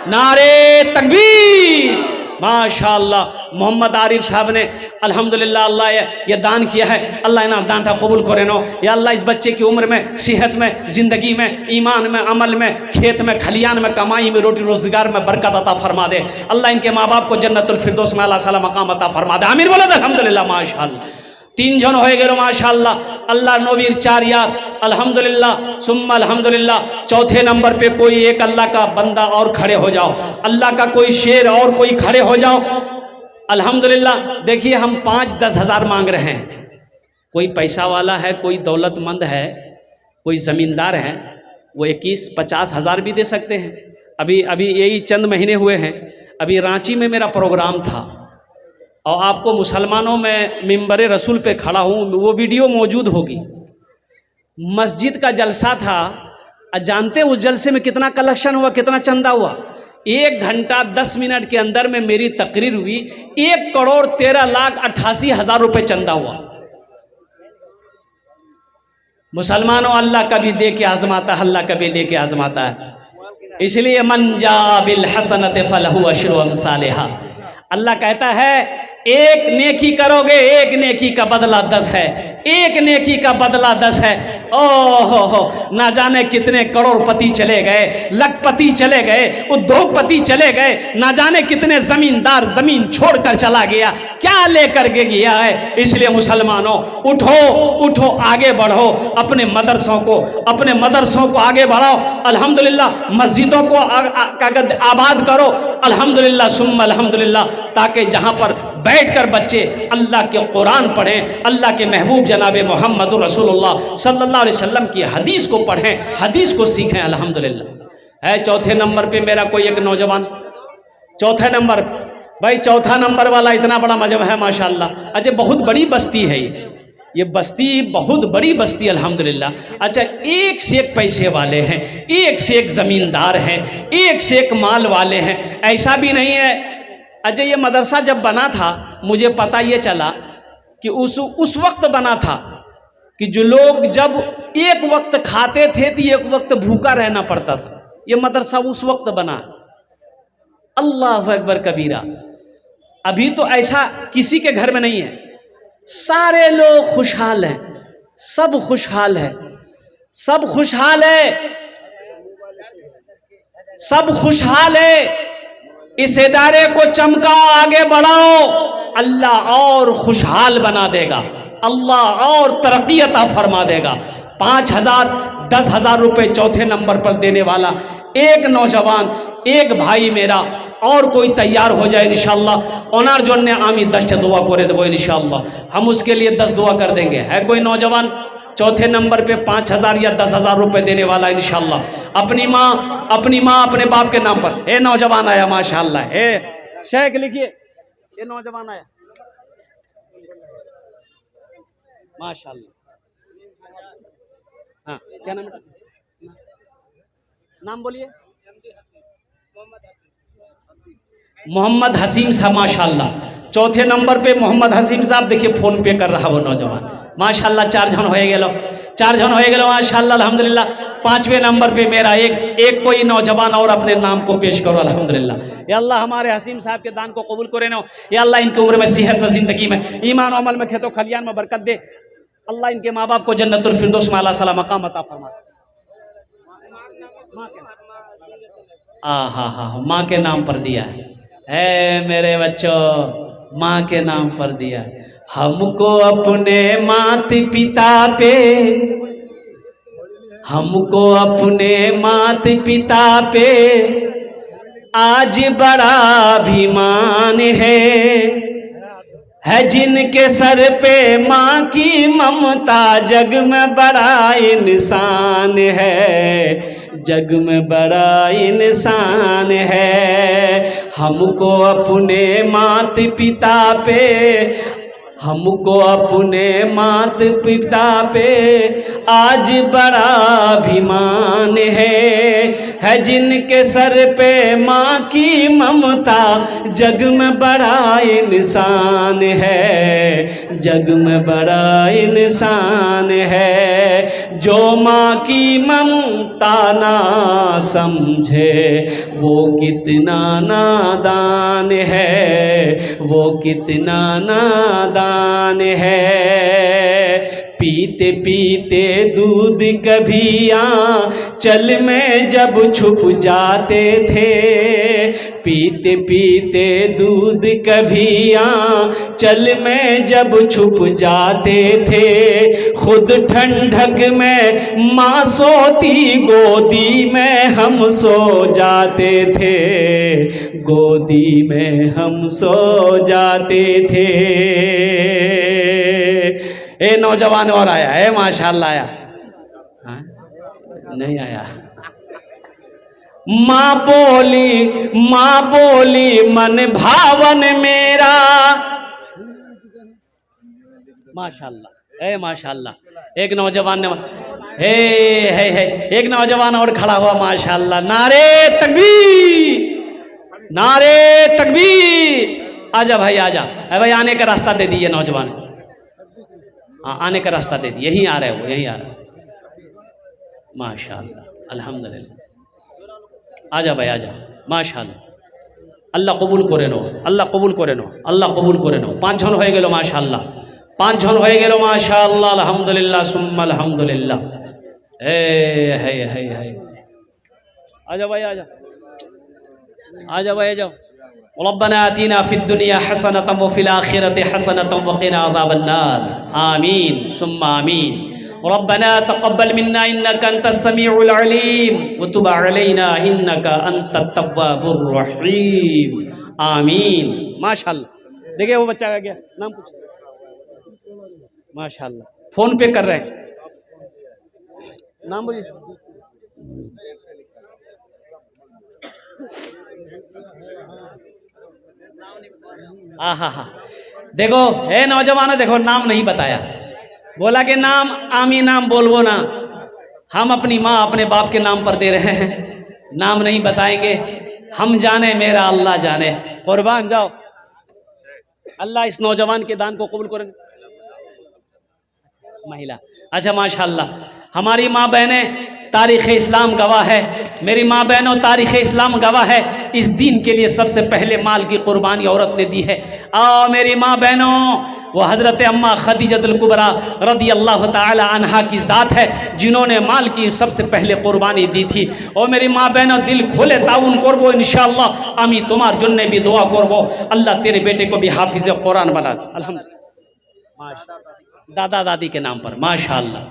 नारे तकबीर। माशाल्लाह। मोहम्मद आरिफ साहब ने अल्हम्दुलिल्लाह अल्लाह ये दान किया है। अल्लाह इन्हें दानटा कबूल करे नो। या अल्लाह इस बच्चे की उम्र में, सेहत में, ज़िंदगी में, ईमान में, अमल में, खेत में, खलियान में, कमाई में, रोटी रोज़गार में बरकत अता फरमा दे। अल्लाह इनके माँ बाप को जन्नतुल फिरदौस में अल्लाह सला मकाम अता फरमा दे। आमीन बोले अल्हम्दुलिल्लाह। माशाल्लाह। 3 जन हो गए माशाल्लाह। अल्लाह नबीर 4 यार अल्हम्दुलिल्लाह सुम्मा अल्हम्दुलिल्लाह। चौथे नंबर पे कोई एक अल्लाह का बंदा और खड़े हो जाओ, अल्लाह का कोई शेर और कोई खड़े हो जाओ अल्हम्दुलिल्लाह। देखिए, हम 5-10 हज़ार मांग रहे हैं। कोई पैसा वाला है, कोई दौलतमंद है, कोई ज़मींदार है, वो 21-50 हज़ार भी दे सकते हैं। अभी यही चंद महीने हुए हैं, अभी रांची में मेरा प्रोग्राम था और आपको मुसलमानों में मिंबर रसूल पे खड़ा हूँ, वो वीडियो मौजूद होगी। मस्जिद का जलसा था, जानते उस जलसे में कितना कलेक्शन हुआ, कितना चंदा हुआ? 1 घंटा 10 मिनट के अंदर में मेरी तकरीर हुई, 1,13,88,000 रुपये चंदा हुआ। मुसलमानों, अल्लाह कभी दे के आजमाता है, अल्लाह कभी ले के आजमाता है। इसलिए मन जा बिल हसनत फलहु अशरु अमसालिहा। अल्लाह कहता है, एक नेकी करोगे, एक नेकी का बदला 10 है, एक नेकी का बदला 10 है। ओहो, ना जाने कितने करोड़पति चले गए, लखपति चले गए, उद्योगपति चले गए, ना जाने कितने जमींदार जमीन छोड़कर चला गया, क्या लेकर के गया है। इसलिए मुसलमानों, उठो उठो, आगे बढ़ो, अपने मदरसों को आगे बढ़ाओ। अल्हम्दुलिल्लाह मस्जिदों को आबाद करो अल्हम्दुलिल्लाह सुम्मा अल्हम्दुलिल्लाह, ताकि जहाँ पर बैठकर बच्चे अल्लाह के कुरान पढ़ें, अल्लाह के महबूब जनाब मोहम्मद रसूलुल्लाह सल्लल्लाहु अलैहि वसल्लम की हदीस को पढ़ें, हदीस को सीखें अल्हम्दुलिल्लाह। है चौथे नंबर पे मेरा कोई एक नौजवान, चौथे नंबर भाई चौथा नंबर वाला इतना बड़ा मजहब है माशाल्लाह। अच्छा बहुत बड़ी बस्ती है ये बस्ती बहुत बड़ी बस्ती अल्हम्दुलिल्लाह। अच्छा एक से एक पैसे वाले हैं, एक से एक ज़मींदार हैं, एक से एक माल वाले हैं, ऐसा भी नहीं है। अच्छा ये मदरसा जब बना था मुझे पता ये चला कि उस वक्त बना था कि जो लोग जब एक वक्त खाते थे तो एक वक्त भूखा रहना पड़ता था। ये मदरसा उस वक्त बना। अल्लाह अकबर कबीरा। अभी तो ऐसा किसी के घर में नहीं है, सारे लोग खुशहाल हैं, सब खुशहाल है, सब खुशहाल है, सब खुशहाल है। इस इदारे को चमकाओ, आगे बढ़ाओ, अल्लाह और खुशहाल बना देगा, अल्लाह और तरक्की अता फरमा देगा। 5,000 10,000 रुपए चौथे नंबर पर देने वाला एक नौजवान, एक भाई मेरा और कोई तैयार हो जाए इंशाअल्लाह। ओनार जोन ने आमी 10 दुआ करे देवो इंशाअल्लाह, हम उसके लिए 10 दुआ कर देंगे। है कोई नौजवान चौथे नंबर पे 5,000 या 10,000 रुपए देने वाला इंशाअल्लाह, अपनी माँ अपने बाप के नाम पर। ए नौजवान आया माशाअल्लाह, ए शेख लिखिए, ये नौजवान आया माशाअल्लाह। हाँ क्या नाम है, नाम बोलिए। मोहम्मद हसीम साहब माशाल्लाह। चौथे नंबर पे मोहम्मद हसीम साहब देखिए फोन पे कर रहा वो नौजवान माशाल्लाह। 4 जन हो गए माशाल्लाह अल्हम्दुलिल्लाह। 5वें नंबर पे मेरा एक कोई नौजवान और अपने नाम को पेश करो अल्हम्दुलिल्लाह। या अल्लाह हमारे हसीम साहब के दान को कबूल करे नो। या अल्लाह इनकी उम्र में सेहत में जिंदगी में ईमान अमल में खेतों खलियान में बरकत दे। अल्लाह इनके माँ बाप को जन्नतुल फिरदौस में अल्लाह सला मकाम अता फरमा। हाँ माँ के नाम पर दिया है मेरे बच्चों, माँ के नाम पर दिया। हमको अपने माता पिता पे, हमको अपने माता पिता पे आज बड़ा अभिमान है जिनके सर पे माँ की ममता, जग में बड़ा इंसान है, जग में बड़ा इंसान है। हमको अपने माता पिता पे, हमको अपने माता पिता पे आज बड़ा अभिमान है जिनके सर पे माँ की ममता, जग में बड़ा इंसान है, जग में बड़ा इंसान है। जो माँ की ममता ना समझे वो कितना नादान है, वो कितना नादान है। पीते पीते दूध कभी आंचल में जब छुप जाते थे, पीते पीते दूध कभी आंचल में जब छुप जाते थे, खुद ठंडक में माँ सोती गोदी में हम सो जाते थे, गोदी में हम सो जाते थे। ए नौजवान और आया है माशाल्लाह आया, हाँ? नहीं आया। माँ बोली मन भावन मेरा माशाल्लाह। ए माशाल्लाह एक नौजवान ने है एक नौजवान और खड़ा हुआ माशाल्लाह। नारे तकबीर, नारे तकबीर। आजा भाई आजा, भाई आने का रास्ता दे दिए नौजवान। हाँ आने का रास्ता दे दिए, यहीं आ रहे हो, यहीं आ रहे हो माशाल्लाह अल्हम्दुलिल्लाह। आजा भाई आजा माशाल्लाह। अल्लाह कबूल करे नो, अल्लाह कबूल करे नो, अल्लाह कबूल करे नो। 5 जन हो गेलो माशाल्लाह, 5 जन हो गेलो माशाल्लाह अल्हम्दुलिल्लाह सुम्मा अल्हम्दुलिल्लाह। है आजा भाई आजा, आजा भाई आजा। रब्बना आतीना फिद दुनिया हसनतम व फिल आखिरति हसनतम व क़िना अज़ाबन्नार। आमीन सुम्मा आमीन। रब्बना तक़ब्बल मिन्ना इन्नका अंतस समीउल अलीम व तुब अलैना इन्नका अंतत तव्वाबुर रहीम। आमीन माशाल्लाह। देखिए वो बच्चा का क्या नाम पूछ माशाल्लाह, फोन पे कर रहे हैं, नाम बोलिए। आहा, देखो हे नौजवान, देखो नाम नहीं बताया, बोला कि नाम आमी नाम बोलबो ना, हम अपनी माँ अपने बाप के नाम पर दे रहे हैं, नाम नहीं बताएंगे, हम जाने मेरा अल्लाह जाने। कुर्बान जाओ, अल्लाह इस नौजवान के दान को कबूल करें। महिला, अच्छा माशाल्लाह, हमारी माँ बहनें तारीख़ इस्लाम गवाह है, मेरी माँ बहनों तारीख़ इस्लाम गवाह है, इस दीन के लिए सबसे पहले माल की कुर्बानी औरत ने दी है। आओ मेरी माँ बहनों, वो हज़रत अम्मा खदीजतुल कुबरा रदी अल्लाह ताला अन्हा की ज़ात है, जिन्होंने माल की सबसे पहले कुर्बानी दी थी। और मेरी माँ बहनों, दिल खोले ताउन करबो इंशाअल्लाह, आमी तुम्हार जन्ने भी दुआ करबो, अल्लाह तेरे बेटे को भी हाफिज़ कुरान बना दे। अल्हम्दुलिल्लाह, दादा दादी के नाम पर माशाअल्लाह।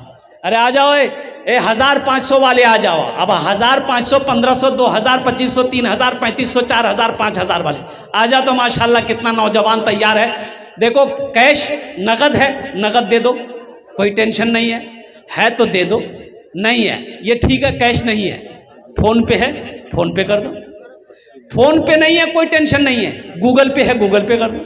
अरे आ जाओ, ए 1500 वाले आ जाओ, अब 1500, 1500, 2000, 2500, 3000, 3500, 4000, 5000 वाले आ जाओ तो माशाल्लाह कितना नौजवान तैयार है। देखो कैश नगद है, नगद दे दो, कोई टेंशन नहीं है तो दे दो, नहीं है ये ठीक है, कैश नहीं है, फोन पे है, फोन पे कर दो, फोन पे नहीं है कोई टेंशन नहीं है, गूगल पे है, गूगल पे कर दो।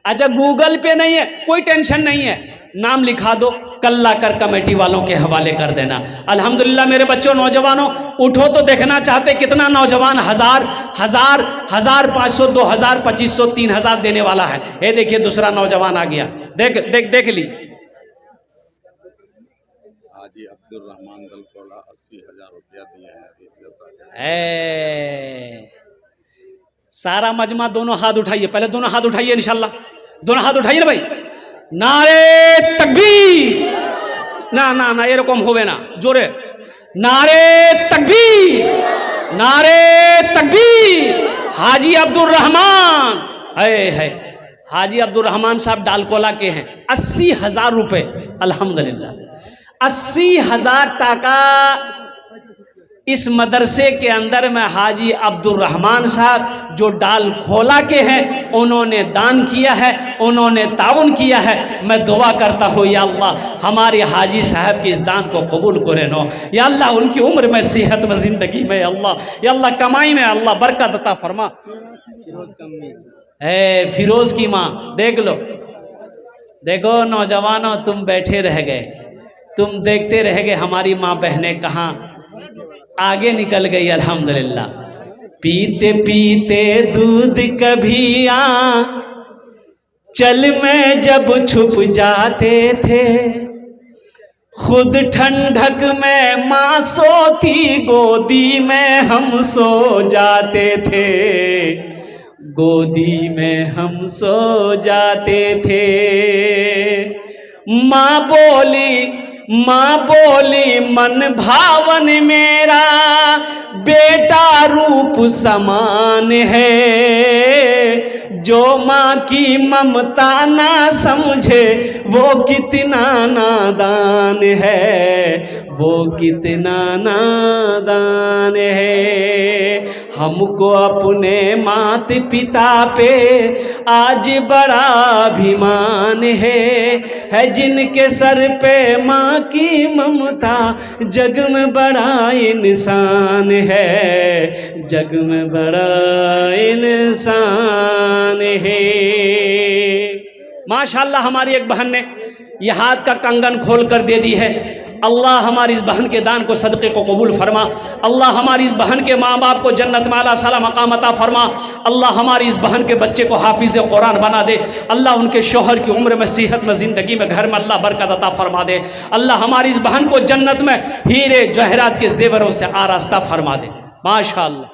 अच्छा गूगल पे नहीं है कोई टेंशन नहीं है, नाम लिखा दो, कल्ला कर कमेटी वालों के हवाले कर देना। अल्हम्दुलिल्लाह मेरे बच्चों नौजवानों, उठो तो देखना चाहते कितना नौजवान 1000, 1500, 2000, 2500, 3000 देने वाला है। ये देखिए दूसरा नौजवान आ गया, देख देख देख ली, हाजी अब्दुल रहमान दलकोला 80,000 रुपया दिए हैं। सारा मजमा दोनों हाथ उठाइए, पहले दोनों हाथ उठाइए इंशाल्लाह, दोनों हाथ उठाइए ना भाई, नारे तकबीर, ना ना ना एरकम होवे ना, जोरे नारे तकबीर, नारे तकबीर। हाजी अब्दुल रहमान है, हाजी अब्दुल रहमान साहब डालकोला के हैं, 80,000 रुपए, अल्हम्दुलिल्लाह 80,000 टाका इस मदरसे के अंदर में हाजी अब्दुल रहमान साहब जो डाल खोला के हैं, उन्होंने दान किया है, उन्होंने ताउन किया है। मैं दुआ करता हूँ या अल्लाह हमारे हाजी साहब के इस दान को कबूल करे नो, या अल्लाह उनकी उम्र में, सेहत में, ज़िंदगी में अल्लाह, या अल्लाह कमाई में अल्लाह बरकत अता फरमा। फिरोज़ की माँ देख लो, देखो नौजवानों तुम बैठे रह गए, तुम देखते रह गए, हमारी माँ बहनें कहाँ आगे निकल गई अल्हम्दुलिल्लाह। पीते पीते दूध कभी चल में जब छुप जाते थे, खुद ठंडक में माँ सोती, गोदी में हम सो जाते थे, गोदी में हम सो जाते थे। माँ बोली मन भावन मेरा बेटा रूप समान है, जो माँ की ममता ना समझे वो कितना नादान है, वो कितना नादान है। हमको अपने मात पिता पे आज बड़ा अभिमान है जिनके सर पे माँ की ममता, जग में बड़ा इंसान है, जग में बड़ा इंसान है। माशाल्लाह हमारी एक बहन ने ये हाथ का कंगन खोल कर दे दी है। अल्लाह हमारी इस बहन के दान को सदक़े को कबूल फरमा। अल्लाह हमारी इस बहन के माँ बाप को जन्नत में आला साला मकाम अता फरमा। अल्लाह हमारी इस बहन के बच्चे को हाफिज़ कुरान बना दे। अल्लाह उनके शोहर की उम्र में, सेहत में, ज़िंदगी में, घर में अल्लाह बरकत अता फरमा दे। अल्लाह हमारी इस बहन को जन्नत में हीरे जवाहरात के जेवरों से आरास्ता फरमा दे। माशाअल्लाह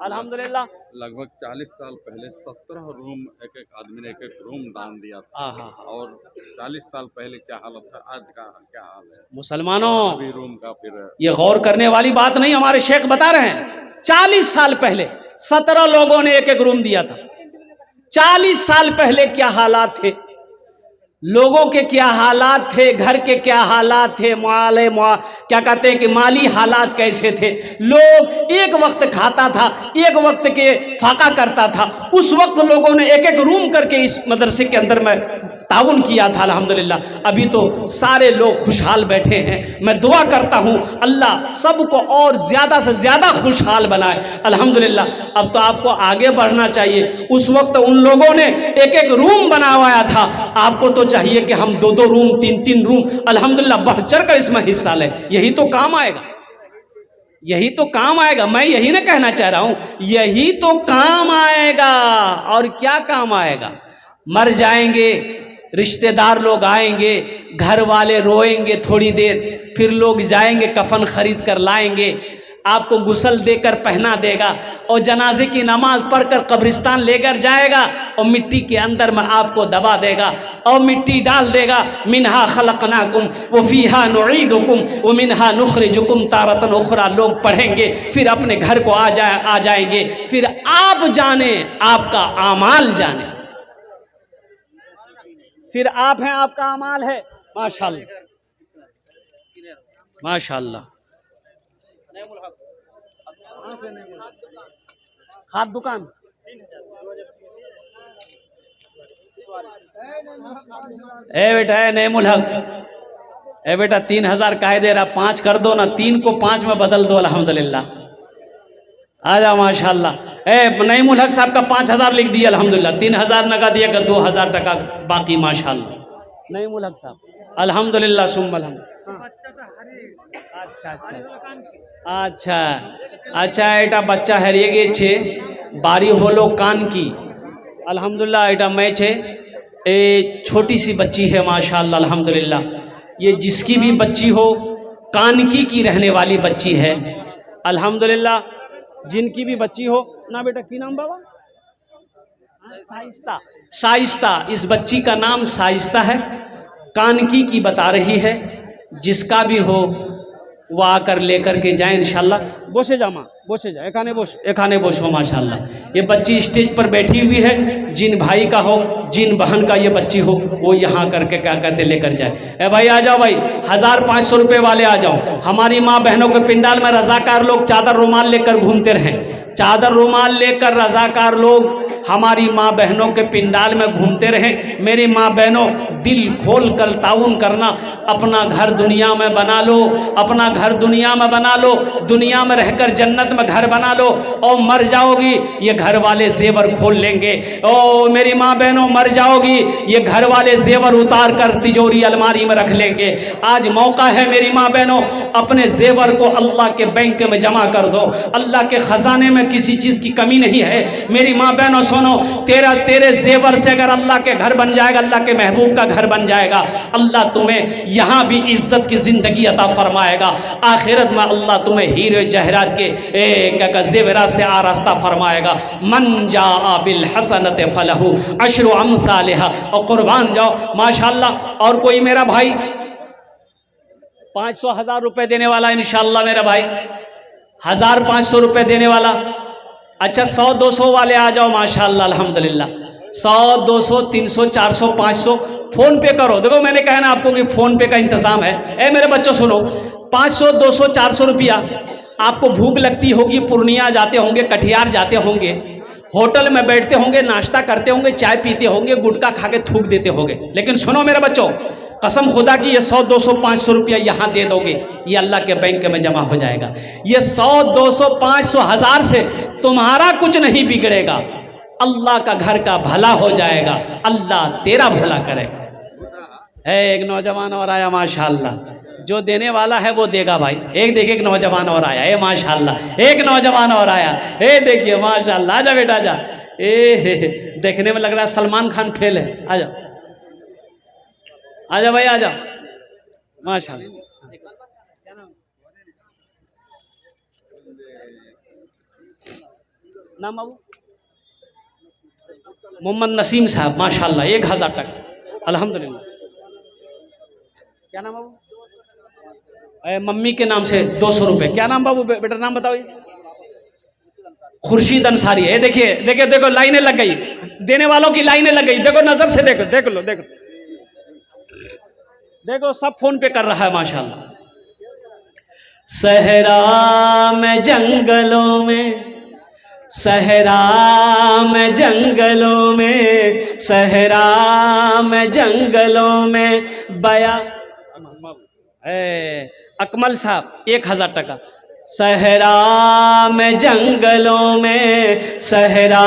अल्हम्दुलिल्लाह। लगभग 40 साल पहले 17 रूम एक आदमी ने एक रूम दान दिया था। और 40 साल पहले क्या हालत था, आज का क्या हाल है मुसलमानों? अभी रूम का फिर ये गौर करने वाली बात नहीं, हमारे शेख बता रहे हैं 40 साल पहले 17 लोगों ने एक रूम दिया था। 40 साल पहले क्या हालात थे, लोगों के क्या हालात थे, घर के क्या हालात थे, क्या कहते हैं कि माली हालात कैसे थे। लोग एक वक्त खाता था, एक वक्त के फाका करता था। उस वक्त लोगों ने एक एक रूम करके इस मदरसे के अंदर में ताउन किया था अल्हम्दुलिल्लाह। अभी तो सारे लोग खुशहाल बैठे हैं। मैं दुआ करता हूँ अल्लाह सबको और ज़्यादा से ज़्यादा खुशहाल बनाए अल्हम्दुलिल्लाह। अब तो आपको आगे बढ़ना चाहिए। उस वक्त उन लोगों ने एक एक रूम बनावाया था, आपको तो चाहिए कि हम 2-2 रूम 3-3 रूम अल्हम्दुलिल्लाह बढ़ चढ़ कर इसमें हिस्सा लें। यही तो काम आएगा, यही तो काम आएगा। मैं यही ना कहना चाह रहा हूं, यही तो काम आएगा। और क्या काम आएगा? मर जाएंगे, रिश्तेदार लोग आएंगे, घर वाले रोएंगे थोड़ी देर, फिर लोग जाएंगे कफन खरीद कर लाएंगे, आपको गुस्ल देकर पहना देगा और जनाजे की नमाज पढ़कर कब्रिस्तान लेकर जाएगा और मिट्टी के अंदर में आपको दबा देगा और मिट्टी डाल देगा। मिन्हा खलकनाकुम व फीहा नुईदुकुम व मिन्हा नुखरिजुकुम तारतन उखरा। लोग पढ़ेंगे, फिर अपने घर को आ जाएंगे। फिर आप जाने, आपका आमाल जाने, फिर आप हैं, आपका अमाल है। माशाअल्लाह माशाअल्लाह। खाद दुकान ए बेटा, ए नेमुल हक, ए बेटा 3000 काहे दे रहा? 5 कर दो ना, 3 को 5 में बदल दो अल्हम्दुलिल्लाह। आ जाओ माशाअल्लाह। ए नईमुल हक साहब का 5000 लिख दिया अल्हम्दुलिल्लाह। 3000 नगद दिया, 2000 टका बाकी माशाअल्लाह। नईमुल हक साहब अल्हम्दुलिल्लाह सुम्मा अल्हम्दुलिल्लाह। अच्छा अच्छा एटा बच्चा हरिएगे छे बारी होलो कान की अल्हम्दुलिल्लाह। एटा मैं छे ए छोटी सी बच्ची है माशाअल्लाह अल्हम्दुलिल्लाह। ये जिसकी भी बच्ची हो, कानकी की रहने वाली बच्ची है अल्हम्दुलिल्लाह। जिनकी भी बच्ची हो ना बेटा, की नाम बाबा? साइस्ता। साइस्ता, इस बच्ची का नाम साइस्ता है, कानकी की बता रही है। जिसका भी हो वो आकर लेकर के जाए इंशाल्लाह। बोसे जा माँ, बोसे जा, एखाने बोसो माशाल्लाह। ये बच्ची स्टेज पर बैठी हुई है। जिन भाई का हो, जिन बहन का ये बच्ची हो, वो यहाँ करके क्या कहते लेकर जाए। ए भाई आ जाओ भाई, 1500 रुपये वाले आ जाओ। हमारी माँ बहनों के पिंडाल में रजाकार लोग चादर रुमाल लेकर घूमते रहें। चादर रुमाल लेकर रजाकार लोग हमारी माँ बहनों के पिंडाल में घूमते रहें। मेरी माँ बहनों, दिल खोल कर ताउन करना। अपना घर दुनिया में बना लो, अपना घर दुनिया में बना लो, दुनिया में रहकर जन्नत में घर बना लो। और मर जाओगी ये घर वाले जेवर खोल लेंगे। ओ मेरी माँ बहनों, मर जाओगी ये घर वाले जेवर उतार कर तिजोरी अलमारी में रख लेंगे। आज मौका है मेरी माँ बहनों, अपने जेवर को अल्लाह के बैंक में जमा कर दो। अल्लाह के खजाने में किसी चीज़ की कमी नहीं है। मेरी माँ बहनों सुनो, तेरे जेवर से अगर अल्लाह के घर बन जाएगा, अल्लाह के महबूब का घर बन जाएगा, अल्लाह तुम्हें यहाँ भी इज्जत की जिंदगी अता फरमाएगा। आखिरत में अल्लाह तुम्हें हीरे जहरात के जेवरात से आरास्ता फरमाएगा। मन जा बिल हसनत फलहू अशरु अमसालिहा। और कुर्बान जाओ माशाअल्लाह। और कोई मेरा भाई 500-1000 रुपए देने वाला इंशाअल्लाह, मेरा भाई 1500 रुपए देने वाला। अच्छा 100-200 वाले आ जाओ माशाअल्लाह अल्हम्दुलिल्लाह। 100, 200, 300, 400, 500 फोन पे करो। देखो मैंने कहा ना आपको कि फोन पे का इंतजाम है। ए मेरे बच्चों सुनो, 500, 200, 400 रुपया। आपको भूख लगती होगी, पूर्णिया जाते होंगे, कटिहार जाते होंगे, होटल में बैठते होंगे, नाश्ता करते होंगे, चाय पीते होंगे, गुटखा खा के थूक देते होंगे। लेकिन सुनो मेरे बच्चों, कसम खुदा की ये 100, 200, 500 रुपया यहाँ दे दोगे, ये अल्लाह के बैंक में जमा हो जाएगा। ये 100, 200, 500, 1000 से तुम्हारा कुछ नहीं बिगड़ेगा, अल्लाह का घर का भला हो जाएगा। अल्लाह तेरा भला करेगा। एक नौजवान और आया माशाअल्लाह, जो देने वाला है वो देगा भाई। एक नौजवान और आया, ए माशाअल्लाह, एक नौजवान और आया। ए देखिए माशाअल्लाह, आजा बेटा आजा। ए देखने में लग रहा है सलमान खान फेल है। आजा आजा भाई आजा माशाअल्लाह। नाम बाबू? मोहम्मद नसीम साहब माशाअल्लाह, 1000 टका अल्हम्दुलिल्लाह। क्या नाम बाबू? मम्मी के नाम से 200 रुपये। क्या नाम बाबू? बेटा नाम बताओ। खुर्शीद अंसारी है। देखिए देखिए देखो, लाइनें लग गई, देने वालों की लाइनें लग गई। देखो नजर से देखो, देख लो, देखो देखो, सब फोन पे कर रहा है माशाअल्लाह। सहरा में जंगलों में सहरा में जंगलों में, सहरा में जंगलों में बया अकमल साहब 1000 टका। सहरा में जंगलों में, सहरा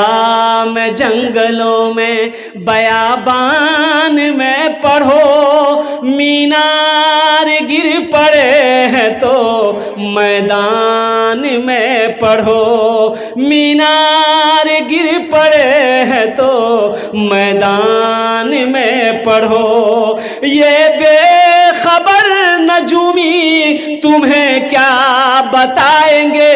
में जंगलों में, बयाबान में पढ़ो, मीनार गिर पड़े हैं तो मैदान में पढ़ो, मीनार गिर पड़े हैं तो मैदान में पढ़ो। ये बेखबर नजूमी तुम्हें क्या बताएंगे,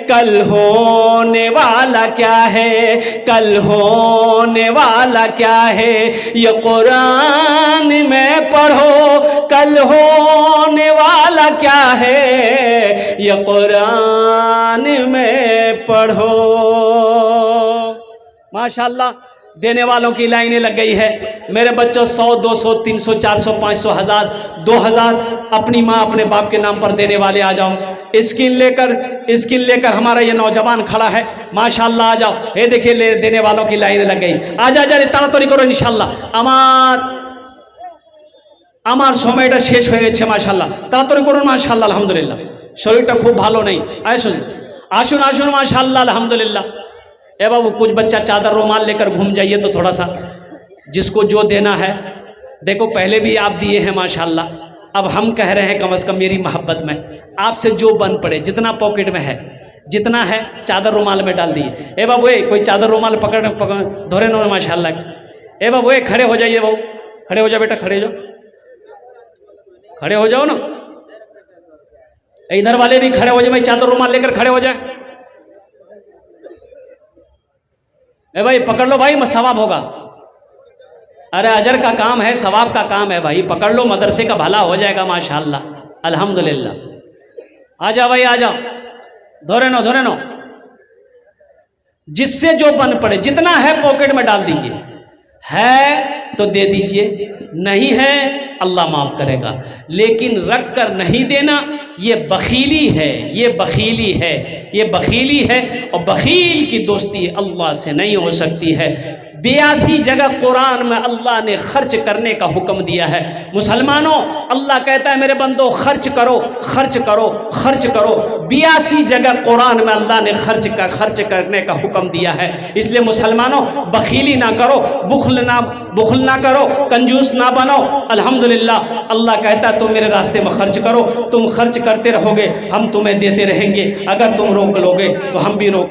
कल होने वाला क्या है, कल होने वाला क्या है। ये कुरान में पढ़ो, कल होने वाला क्या है, ये कुरान में पढ़ो। माशाअल्लाह, देने वालों की लाइनें लग गई है। मेरे बच्चों 100, 200, 300, 400, 500, 1000, 2000 अपनी माँ अपने बाप के नाम पर देने वाले आ जाओ। स्किन लेकर हमारा ये नौजवान खड़ा है, माशाअल्लाह आ जाओ। ये देखिए देने वालों की लाइनें लग गई। आजा जा ताड़ाताड़ी करो इंशाल्लाह। আমার সময়টা শেষ হয়ে গেছে মাশাআল্লাহ, তাড়াতাড়ি করুন মাশাআল্লাহ। আলহামদুলিল্লাহ, শরীরটা খুব ভালো নেই। আসুন আসুন আসুন माशाअल्लाह अल्हम्दुलिल्लाह। ए बाबू कुछ बच्चा चादर रुमाल लेकर घूम जाइए तो थोड़ा सा, जिसको जो देना है। देखो पहले भी आप दिए हैं माशाअल्लाह, अब हम कह रहे हैं कम से कम मेरी मोहब्बत में आपसे जो बन पड़े, जितना पॉकेट में है, जितना है चादर रुमाल में डाल दिए। ए बाबू कोई चादर रुमाल पकड़ धोरे नो माशाअल्लाह। ए बाबू खड़े हो जाइए, बाबू खड़े हो जाओ बेटा, खड़े हो जाओ, खड़े हो जाओ ना। इधर वाले भी खड़े हो जाए भाई, चादर रुमाल लेकर खड़े हो जाए। ए भाई पकड़ लो भाई, सवाब होगा। अरे अजर का काम है, सवाब का काम है भाई, पकड़ लो, मदरसे का भला हो जाएगा माशाअल्लाह अल्हम्दुलिल्लाह। आ जाओ भाई आ जाओ, धोरे नो। जिससे जो बन पड़े, जितना है पॉकेट में डाल दीजिए, है तो दे दीजिए, नहीं है अल्लाह माफ करेगा। लेकिन रख कर नहीं देना ये बखीली है, ये बखीली है, ये बखीली है। और बखील की दोस्ती अल्लाह से नहीं हो सकती है। 82 जगह कुरान में अल्लाह ने खर्च करने का हुक्म दिया है। मुसलमानों, अल्लाह कहता है मेरे बंदो खर्च करो, खर्च करो, खर्च करो। 82 जगह कुरान में अल्लाह ने खर्च करने का हुक्म दिया है। इसलिए मुसलमानों बखीली ना करो, बुखल ना करो, कंजूस ना बनो। अल्हम्दुलिल्लाह अल्लाह कहता है तुम मेरे रास्ते में खर्च करो, तुम खर्च करते रहोगे हम तुम्हें देते रहेंगे। अगर तुम रोक लोगे तो हम भी रोक